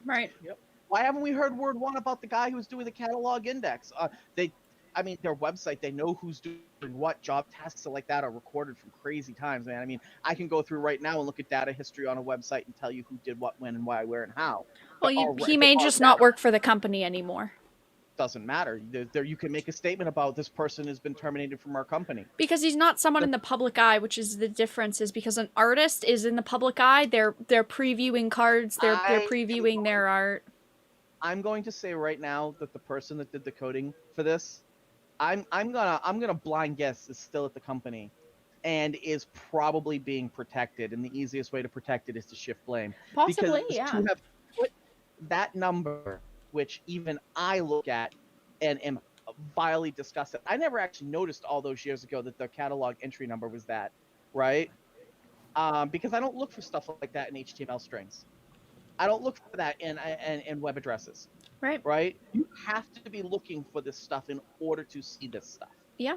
Right. Yep. Why haven't we heard word one about the guy who was doing the catalog index? Their website, they know who's doing what. Job tasks like that are recorded from crazy times, man. I mean, I can go through right now and look at data history on a website and tell you who did what, when, and why, where, and how. Well, he may just not work for the company anymore. Doesn't matter. There, you can make a statement about this person has been terminated from our company. Because he's not someone in the public eye, which is the difference. Is because an artist is in the public eye. They're previewing cards. They're previewing their art. I'm going to say right now that the person that did the coding for this, I'm gonna blind guess is still at the company, and is probably being protected. And the easiest way to protect it is to shift blame. Possibly, because yeah. To have put that number, which even I look at and am vilely disgusted. I never actually noticed all those years ago that the catalog entry number was that, right? Because I don't look for stuff like that in HTML strings. I don't look for that in web addresses. Right. Right? You have to be looking for this stuff in order to see this stuff. Yeah.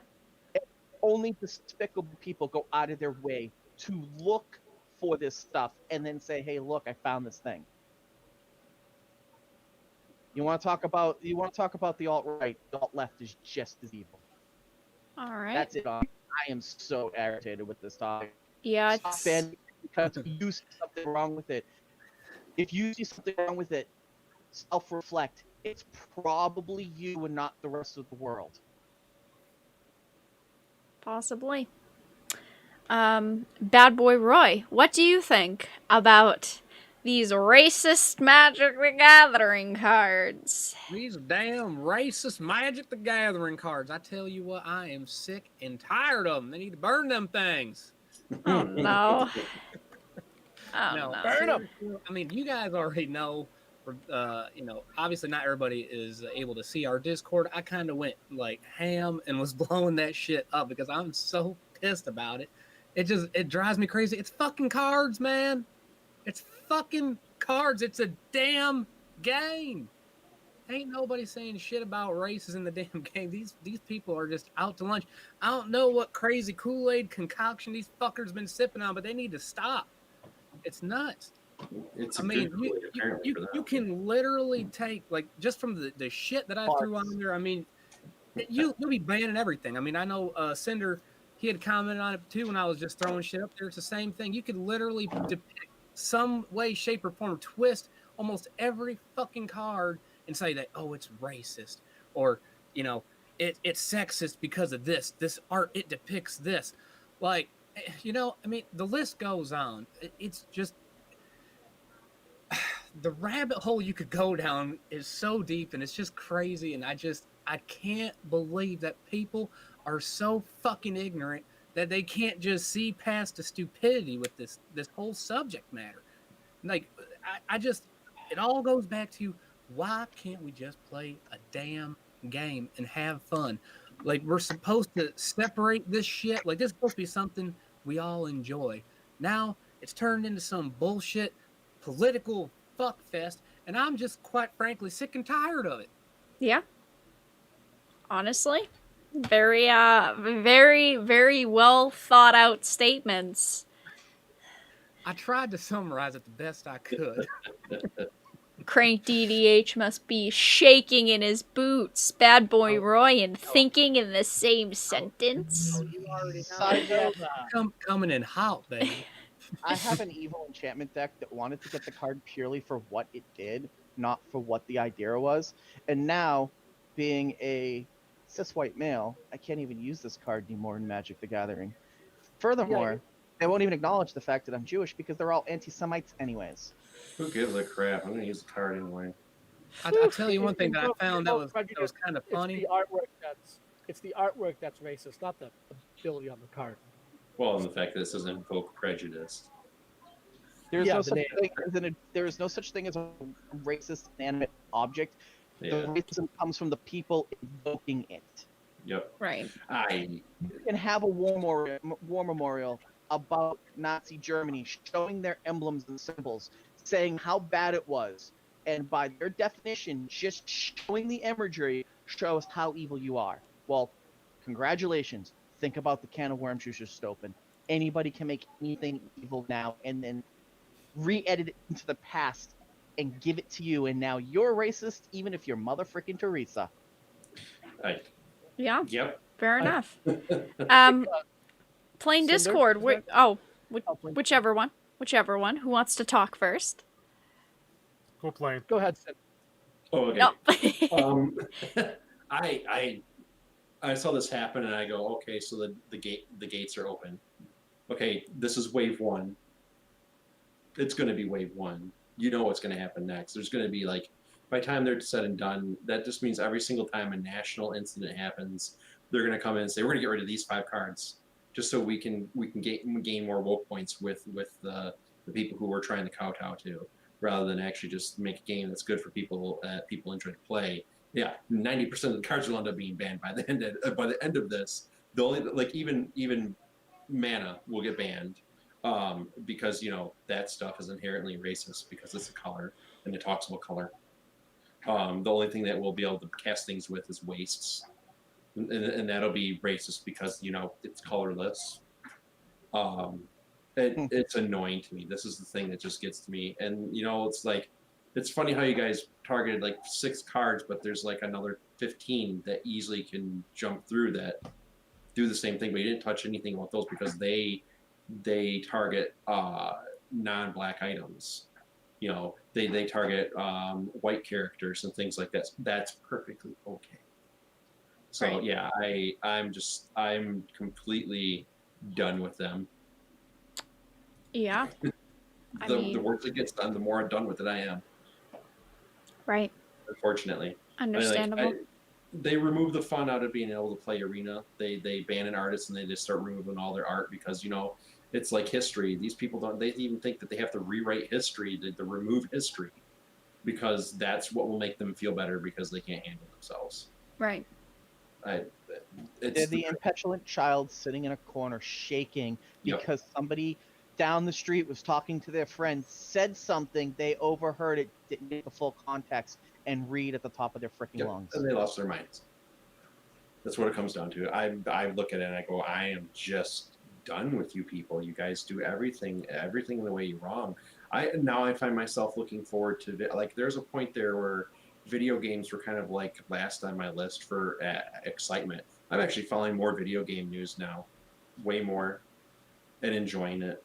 Only despicable people go out of their way to look for this stuff and then say, "Hey, look, I found this thing." You want to talk about the alt-right? The alt-left is just as evil. All right. That's it. I am so irritated with this topic. Yeah, Stop it's banning it because you see something wrong with it. If you see something wrong with it, self-reflect. It's probably you and not the rest of the world. possibly. Bad Boy Roy, what do you think about these racist Magic the Gathering cards. These damn racist Magic the Gathering cards. I tell you what, I am sick and tired of them. They need to burn them things. Oh no. Oh No, no. Burn 'em. seriously, I mean, you guys already know. Obviously not everybody is able to see our Discord. I kind of went like ham and was blowing that shit up because I'm so pissed about it. It drives me crazy. It's fucking cards, man. It's fucking cards. It's a damn game. Ain't nobody saying shit about races in the damn game. These people are just out to lunch. I don't know what crazy Kool-Aid concoction these fuckers been sipping on, but they need to stop. It's nuts. It's I a mean, good Kool-Aid, apparently, for that. you can literally take, like, just from the shit that I threw on there. I mean, you'll be banning everything. I mean, I know Cinder, he had commented on it too when I was just throwing shit up there. It's the same thing. You could literally depict some way, shape, or form, twist almost every fucking card and say that, oh, it's racist, or it's sexist because of this art, it depicts this. Like, I mean, the list goes on. It's just the rabbit hole you could go down is so deep, and it's just crazy. And I can't believe that people are so fucking ignorant that they can't just see past the stupidity with this whole subject matter. Like, it all goes back to, why can't we just play a damn game and have fun? Like, we're supposed to separate this shit. Like, this is supposed to be something we all enjoy. Now it's turned into some bullshit political fuckfest, and I'm just, quite frankly, sick and tired of it. Yeah. Honestly, very, very well thought out statements. I tried to summarize it the best I could. Crank DDH must be shaking in his boots. Bad Boy Roy and thinking in the same sentence. You already Side know. note, Coming in hot, baby. I have an evil enchantment deck that wanted to get the card purely for what it did, not for what the idea was. And now, being a cis white male, I can't even use this card anymore in Magic the Gathering. Furthermore, they won't even acknowledge the fact that I'm Jewish because they're all anti-Semites anyways. Who gives a crap? I'm gonna use the card anyway. I'll tell you one thing that I found that was kind of funny. It's the artwork that's racist, not the ability on the card. Well, and the fact that this doesn't invoke prejudice. There is no such thing as a racist inanimate object. Yeah. The racism comes from the people invoking it. Yep. Right. You can have a war memorial about Nazi Germany showing their emblems and symbols, saying how bad it was, and by their definition, just showing the imagery shows how evil you are. Well, congratulations. Think about the can of worms you just opened. Anybody can make anything evil now and then re-edit it into the past and give it to you, and now you're racist even if you're motherfucking Teresa. Yeah. Yep. Fair enough. Playing Cinder, Discord. Whichever Whichever one. Who wants to talk first? Go play. Go ahead, Sid. Oh, okay. No. I saw this happen and I go, okay, so the gates are open. Okay, this is wave one. It's going to be wave one. You know what's going to happen next. There's going to be, like, by the time they're said and done, that just means every single time a national incident happens, they're going to come in and say, we're going to get rid of these 5 cards, just so we can gain more woke points with the people who we're trying to kowtow to, rather than actually just make a game that's good for people that people enjoy to play. Yeah, 90% of the cards will end up being banned by the end of this. The only, like, even mana will get banned, because that stuff is inherently racist because it's a color and it talks about color. The only thing that we'll be able to cast things with is wastes, and that'll be racist because it's colorless. It's annoying to me. This is the thing that just gets to me, and it's like, it's funny how you guys targeted like 6 cards, but there's like another 15 that easily can jump through that do the same thing, but you didn't touch anything about those because they target non-black items. They target white characters and things like that. That's perfectly okay. So Right. yeah, I'm completely done with them. Yeah. I the mean, worse it gets done, the more done with it I am. right. Unfortunately, Understandable. they remove the fun out of being able to play arena. They ban an artist and they just start removing all their art because it's like history. These people don't. They even think that they have to rewrite history to remove history because that's what will make them feel better because they can't handle themselves. Right. They're It's the impetulant child sitting in a corner shaking Yep. because somebody down the street was talking to their friend, said something, they overheard it, didn't get the full context, and read at the top of their freaking Yep, lungs. and they lost their minds. That's what it comes down to. I look at it and I go, I am just done with you people. You guys do everything in the way you're wrong. I find myself looking forward to like there's a point there where video games were kind of like last on my list for excitement. I'm actually following more video game news now, way more, and enjoying it.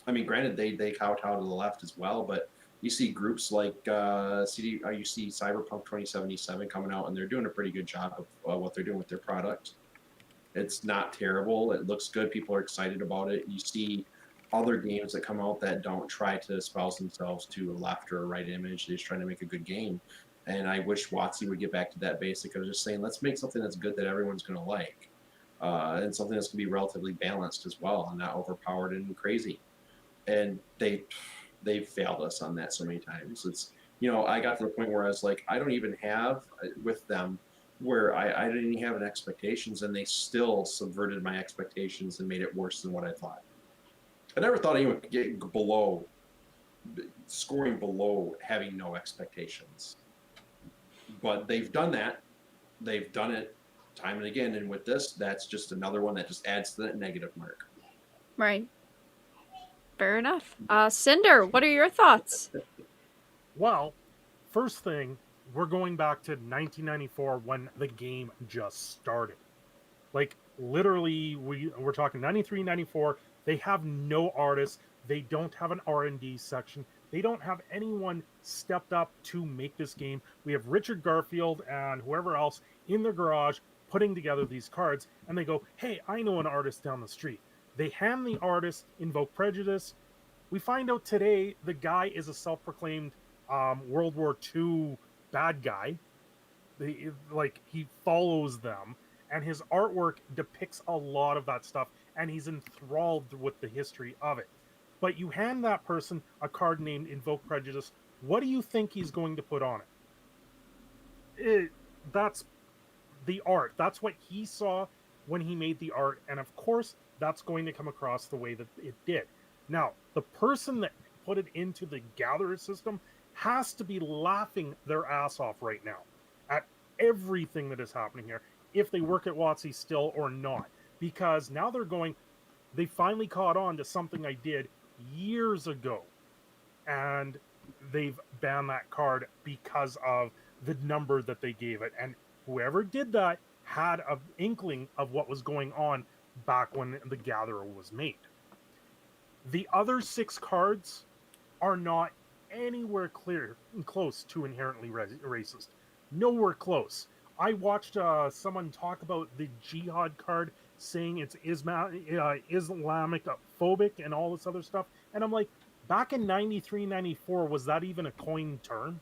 I mean, granted, they kowtow to the left as well, but you see groups like you see Cyberpunk 2077 coming out, and they're doing a pretty good job of what they're doing with their product. It's not terrible. It looks good. People are excited about it. You see other games that come out that don't try to espouse themselves to a left or a right image. They're just trying to make a good game. And I wish WOTC would get back to that basic of just saying, let's make something that's good that everyone's going to like. And something that's going to be relatively balanced as well and not overpowered and crazy. And they've failed us on that so many times. It's I got to the point where I was like, I don't even have with them where I didn't even have an expectations, and they still subverted my expectations and made it worse than what I thought. I never thought anyone could get scoring below having no expectations. But they've done that. They've done it time and again, and with this, that's just another one that just adds to that negative mark. Right. Fair enough. Cinder, what are your thoughts? Well, first thing, we're going back to 1994 when the game just started. Like, literally, we're talking 93, 94. They have no artists. They don't have an R&D section. They don't have anyone stepped up to make this game. We have Richard Garfield and whoever else in their garage putting together these cards, and they go, hey, I know an artist down the street. They hand the artist Invoke Prejudice. We find out today the guy is a self-proclaimed World War II bad guy. He follows them, and his artwork depicts a lot of that stuff, and he's enthralled with the history of it. But you hand that person a card named Invoke Prejudice, what do you think he's going to put on it? That's the art. That's what he saw when he made the art, and of course, that's going to come across the way that it did. Now, the person that put it into the gatherer system has to be laughing their ass off right now at everything that is happening here, if they work at WOTC still or not. Because now they finally caught on to something I did years ago, and they've banned that card because of the number that they gave it. And whoever did that had an inkling of what was going on back when the Gatherer was made. The other 6 cards are not anywhere close to inherently racist. Nowhere close. I watched someone talk about the Jihad card, saying it's Islamic phobic and all this other stuff. And I'm like, back in 93, 94, was that even a coined term?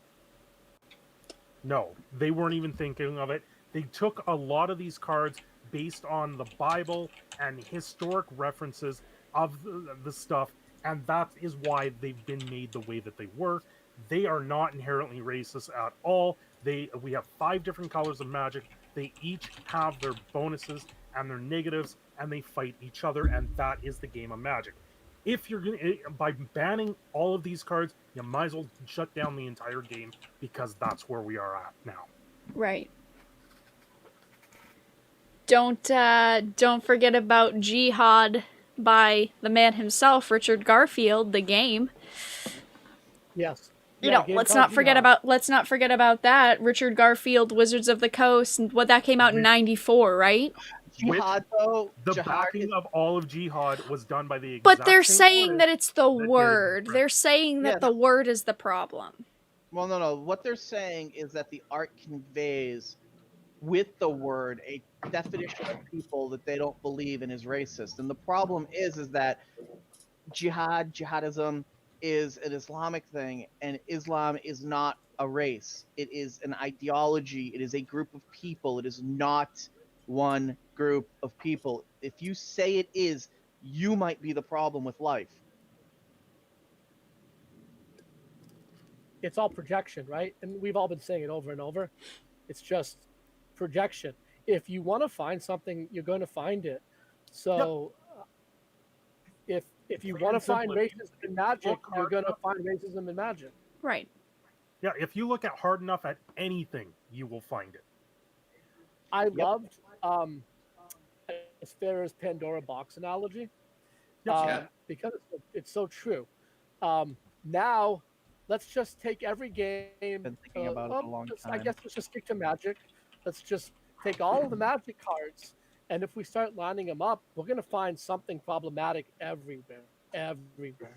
No, they weren't even thinking of it. They took a lot of these cards based on the Bible and historic references of the stuff, and that is why they've been made the way that they were. They are not inherently racist at all. We have 5 different colors of magic. They each have their bonuses and their negatives, and they fight each other, and that is the game of Magic. If you're by banning all of these cards, you might as well shut down the entire game, because that's where we are at now. Right. Don't forget about Jihad by the man himself, Richard Garfield, the game. Yes. Let's not forget about that. Richard Garfield, Wizards of the Coast, and what that came out in 94, right? Jihad, though, The backing of all of Jihad was done by the exact But they're same saying that artist it's the word. They're saying that the word is the problem. Well, no. What they're saying is that the art conveys with the word a definition of people that they don't believe in is racist. And the problem is that jihadism, is an Islamic thing, and Islam is not a race. It is an ideology. It is a group of people. It is not one group of people. If you say it is, you might be the problem with life. It's all projection, right? And we've all been saying it over and over. It's just projection. If you want to find something, you're going to find it. So if you Plain want to and find simple. racism in magic, Look you're hard going to enough. find racism in magic. Right. Yeah, if you look at hard enough at anything, you will find it. I loved as fair as Pandora box analogy Yep. because it's so true. Now, let's just take every game. Been thinking about it a long I time. guess let's just stick to Magic. Let's just take all of the Magic cards, and if we start lining them up, we're going to find something problematic everywhere. Everywhere.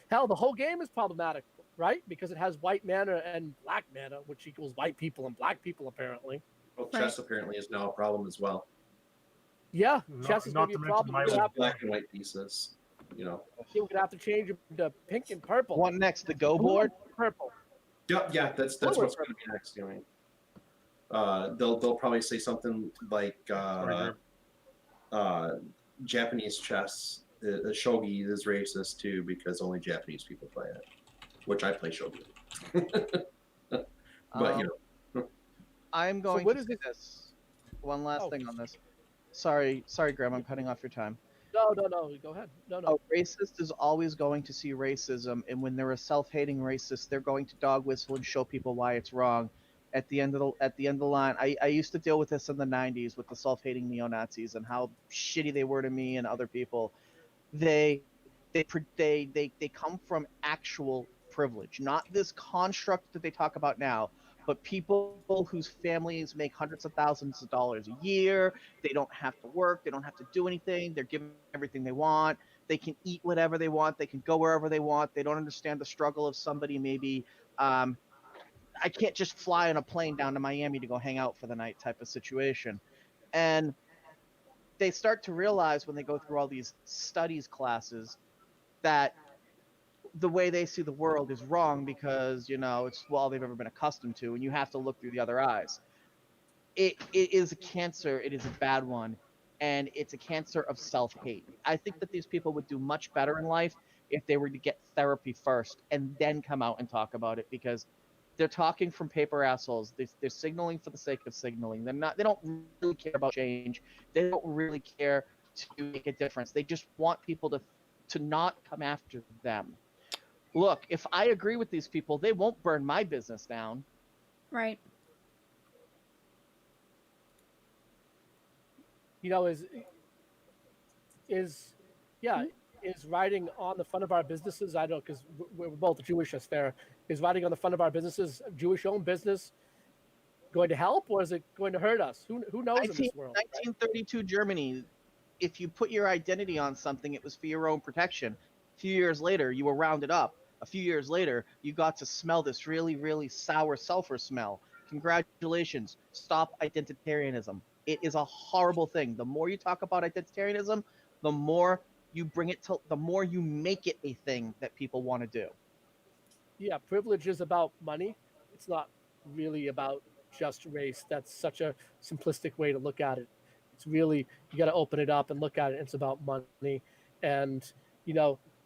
Hell, the whole game is problematic, right? Because it has white mana and black mana, which equals white people and black people, apparently. Well, Right. chess apparently is now a problem as well. Yeah, Not- chess is not going to to be a mention problem. my We're Those gonna old- have black and white pieces, you know. we're gonna have to change them to pink and purple. What next? The Go Blue board? and purple. Yeah, that's Blue or what's going to be next. Doing. They'll probably say something like Sorry, Japanese chess, the shogi is racist too because only Japanese people play it, which I play shogi. But you know, I'm going what to is say this- this. One last Oh. thing on this. Sorry, Graham, I'm cutting off your time. No, go ahead. No. A racist is always going to see racism, and when they're a self-hating racist, they're going to dog whistle and show people why it's wrong. At the end of the line, I used to deal with this in the '90s with the self-hating neo-Nazis and how shitty they were to me and other people. They come from actual privilege, not this construct that they talk about now, but people whose families make hundreds of thousands of dollars a year. They don't have to work. They don't have to do anything. They're given everything they want. They can eat whatever they want. They can go wherever they want. They don't understand the struggle of somebody maybe. I can't just fly on a plane down to Miami to go hang out for the night type of situation. And they start to realize when they go through all these studies classes that the way they see the world is wrong because, it's all they've ever been accustomed to, and you have to look through the other eyes. It is a cancer. It is a bad one. And it's a cancer of self-hate. I think that these people would do much better in life if they were to get therapy first and then come out and talk about it, because they're talking from paper assholes. They're signaling for the sake of signaling. They don't really care about change. They don't really care to make a difference. They just want people to not come after them. Look, if I agree with these people, they won't burn my business down. Right. Is writing on the front of our businesses, I don't, because we're both Jewish as fair, is writing on the front of our businesses, Jewish owned business, going to help, or is it going to hurt us? Who knows in this world? 1932 Germany, if you put your identity on something, it was for your own protection. A few years later, you were rounded up. A few years later, you got to smell this really, really sour sulfur smell. Congratulations. Stop identitarianism. It is a horrible thing. The more you talk about identitarianism, the more you the more you make it a thing that people want to do. Yeah, privilege is about money. It's not really about just race. That's such a simplistic way to look at it. It's really, you got to open it up and look at it. It's about money. And,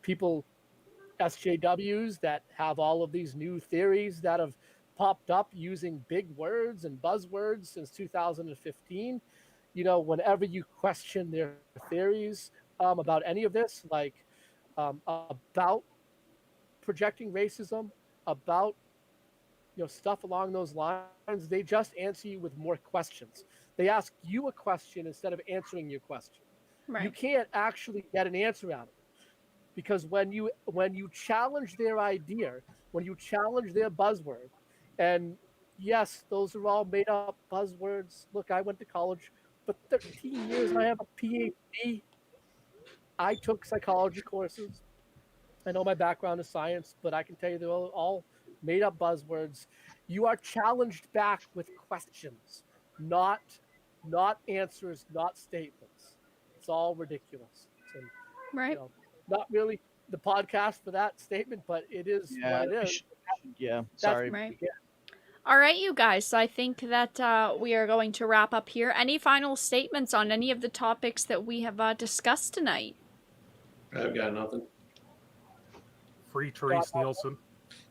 people, SJWs that have all of these new theories that have popped up using big words and buzzwords since 2015. Whenever you question their theories about any of this, like about projecting racism, about stuff along those lines, they just answer you with more questions. They ask you a question instead of answering your question. Right. You can't actually get an answer out of it, because when you challenge their idea, when you challenge their buzzword, and yes, those are all made up buzzwords. Look, I went to college for 13 years and I have a PhD. I took psychology courses. I know my background is science, but I can tell you they're all made up buzzwords. You are challenged back with questions, not answers, not statements. It's all ridiculous. And, Right. not really the podcast for that statement, but it is what it is. Sorry. Right. All right, you guys. So I think that we are going to wrap up here. Any final statements on any of the topics that we have discussed tonight? I've got nothing. Free Therese Nielsen.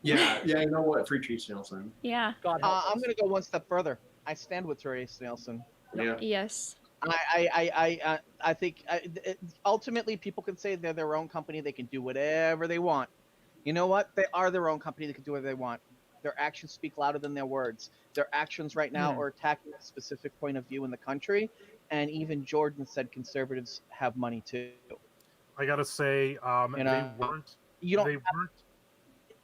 Yeah, you know what? Free Treats Nielsen. Yeah. God help I'm us. going to go one step further. I stand with Therese Nielsen. Yeah. Yes. I think ultimately people can say they're their own company. They can do whatever they want. You know what? They are their own company. They can do whatever they want. Their actions speak louder than their words. Their actions right now are attacking a specific point of view in the country. And even Jordan said conservatives have money too. I gotta say, You know, they weren't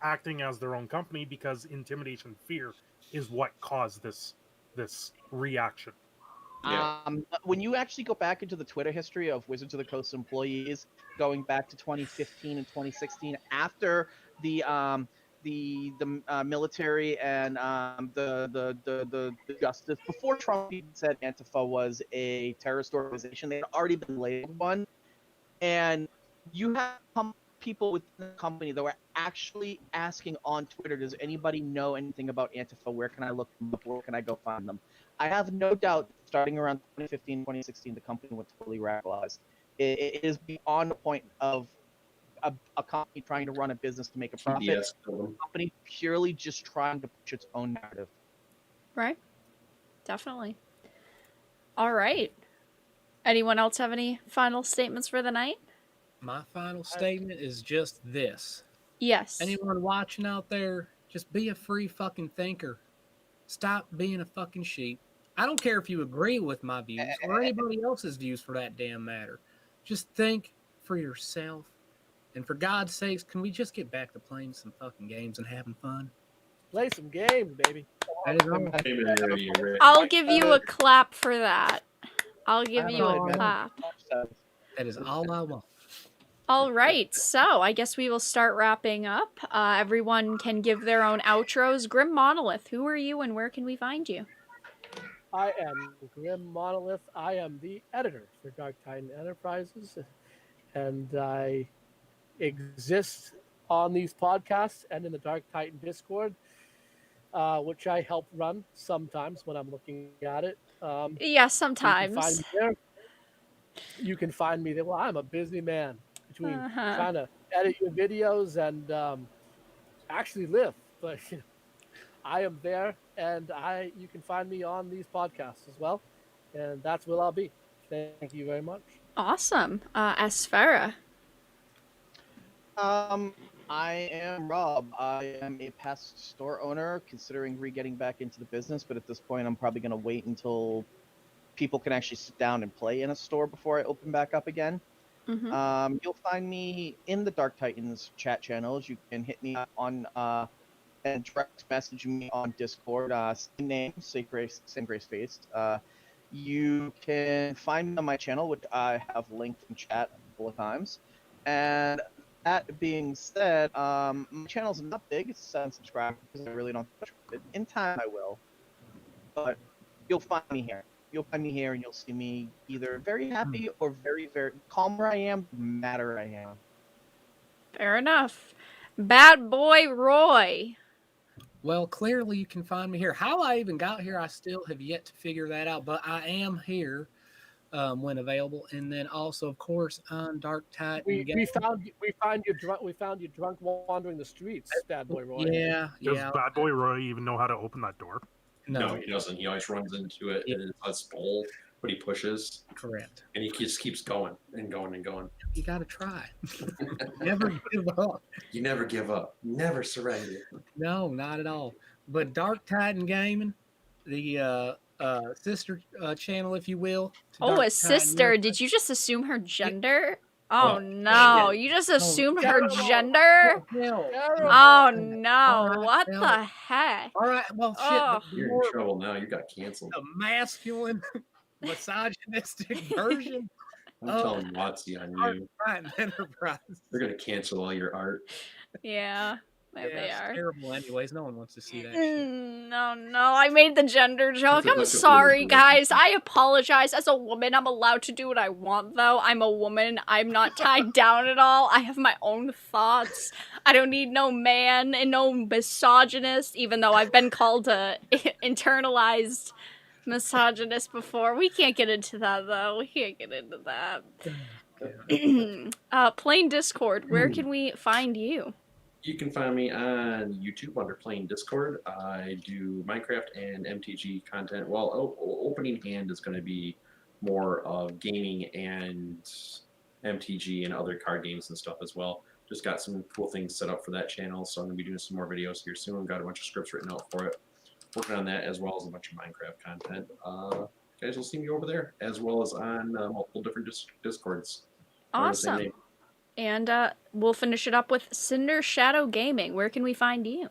acting as their own company because intimidation, fear is what caused this reaction. Yeah. When you actually go back into the Twitter history of Wizards of the Coast employees, going back to 2015 and 2016, after the military and the justice, before Trump even said Antifa was a terrorist organization, they had already been labeled one, and you have people within the company that were actually asking on Twitter, does anybody know anything about Antifa? Where can I look them up? Where can I go find them? I have no doubt that starting around 2015, 2016, the company went totally radicalized. It is beyond the point of a company trying to run a business to make a profit. Yes. A company purely just trying to push its own narrative. Right. Definitely. All right. Anyone else have any final statements for the night? My final statement is just this. Yes. Anyone watching out there, just be a free fucking thinker. Stop being a fucking sheep. I don't care if you agree with my views or anybody else's views for that damn matter. Just think for yourself. And for God's sakes, can we just get back to playing some fucking games and having fun? Play some games, baby. That is all. I'll give you a clap for that. I'll give you a man. clap. That is all I want. All right, so I guess we will start wrapping up. Everyone can give their own outros. Grim Monolith, who are you and where can we find you? I am Grim Monolith. I am the editor for Dark Titan Enterprises, and I exist on these podcasts and in the Dark Titan Discord, which I help run sometimes when I'm looking at it. Yeah, sometimes. You can find me there. You can find me there. Well, I'm a busy man between trying to edit your videos and actually live, but I am there, and you can find me on these podcasts as well, and that's where I'll be. Thank you very much. Awesome. Asfera. I am Rob. I am a past store owner, considering re-getting back into the business, but at this point, I'm probably going to wait until people can actually sit down and play in a store before I open back up again. Mm-hmm. You'll find me in the Dark Titans chat channels. You can hit me up on and direct message me on Discord. Same name, same grace faced. You can find me on my channel, which I have linked in chat a couple of times. And that being said, my channel's not big. It's 7 subscribers. I really don't touch it. In time, I will. But you'll find me here. You'll find me here, and you'll see me either very happy or very, very calmer I am, madder I am. Fair enough. Bad boy Roy. Well, clearly you can find me here. How I even got here, I still have yet to figure that out, but I am here when available. And then also, of course, on Dark Titan. We found you drunk wandering the streets, Bad Boy Roy. Yeah. Does Bad Boy Roy even know how to open that door? No, he doesn't. He always runs into it in his bowl, but he pushes. Correct. And he just keeps going and going and going. You got to try. Never give up. You never give up. Never surrender. No, not at all. But Dark Titan Gaming, the sister channel, if you will. Oh, a sister. Did you just assume her gender? Oh, no. You just assumed her gender? Oh, no. Right, what the heck? All right. Well, shit. Oh. You're in trouble now. You got canceled. The masculine, misogynistic version. I'm telling WOTC on you. Titan Enterprise. They're going to cancel all your art. Yeah. There they it's are. terrible anyways. No one wants to see that shit. No, I made the gender joke. I'm That's a sorry, really good guys. one. I apologize. As a woman, I'm allowed to do what I want, though. I'm a woman. I'm not tied down at all. I have my own thoughts. I don't need no man and no misogynist, even though I've been called a internalized misogynist before. We can't get into that, though. We can't get into that. Plain Discord, where can we find you? You can find me on YouTube under Playing Discord. I do Minecraft and MTG content. Well, Opening Hand is going to be more of gaming and MTG and other card games and stuff as well. Just got some cool things set up for that channel, so I'm going to be doing some more videos here soon. Got a bunch of scripts written out for it. Working on that as well as a bunch of Minecraft content. Guys will see me over there, as well as on multiple different Discords. Under the same Awesome. name. And we'll finish it up with Cinder Shadow Gaming. Where can we find you?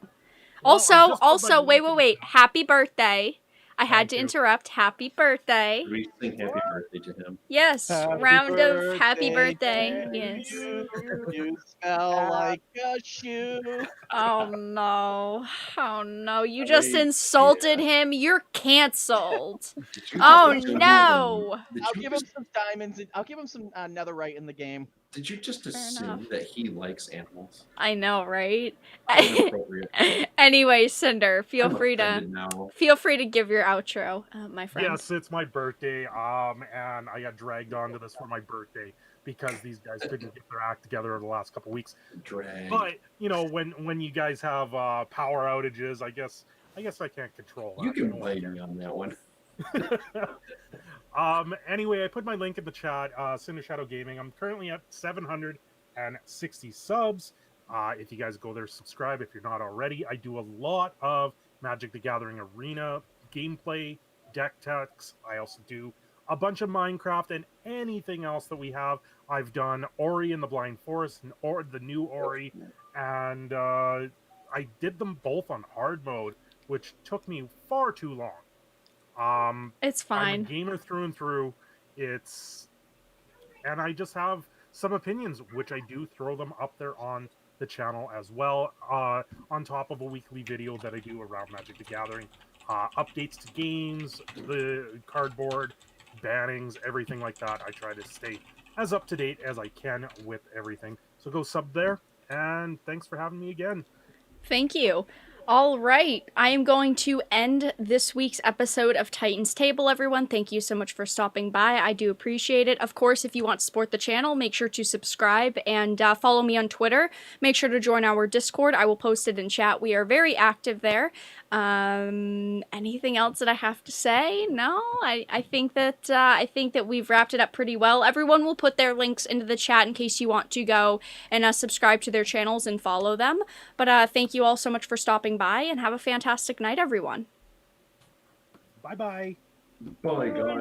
Well, I Also, just put my link in the wait. chat. Happy birthday. I had Thank to you. interrupt. Happy birthday. We sing happy birthday to him. Yes, Happy round of happy birthday. to Yes. You smell like a shoe. Oh no. Oh no. You I just mean, insulted him. You're canceled. Did you Oh just assume- no. Did I'll you give him just- some diamonds. I'll give him some netherite in the game. Did you just Fair assume enough. that he likes animals? I know, right? Inappropriate. Anyway, Cinder, feel I'm free to offended now. give your outro, my friend. Yes, it's my birthday, and I got dragged onto this for my birthday because these guys couldn't get their act together over the last couple weeks. Drag. But you know, when you guys have power outages, I guess I can't control that. You can know what? blame me on that one. Anyway, I put my link in the chat. Cinder Shadow Gaming. I'm currently at 760 subs. If you guys go there, subscribe if you're not already. I do a lot of Magic the Gathering Arena gameplay, deck techs. I also do a bunch of Minecraft and anything else that we have. I've done Ori and the Blind Forest or the new Ori, and I did them both on hard mode, which took me far too long. It's I'm a fine. gamer through and through. And I just have some opinions, which I do throw them up there on the channel as well, on top of a weekly video that I do around Magic the Gathering. Updates to games, the cardboard, bannings, everything like that. I try to stay as up to date as I can with everything. So go sub there, and thanks for having me again. Thank you. All right, I am going to end this week's episode of Titan's Table, everyone. Thank you so much for stopping by. I do appreciate it. Of course, if you want to support the channel, make sure to subscribe and follow me on Twitter. Make sure to join our Discord. I will post it in chat. We are very active there. Anything else that I have to say? No, I think that we've wrapped it up pretty well. Everyone will put their links into the chat in case you want to go and subscribe to their channels and follow them. But thank you all so much for stopping by, and have a fantastic night, everyone. Bye-bye. Bye, guys.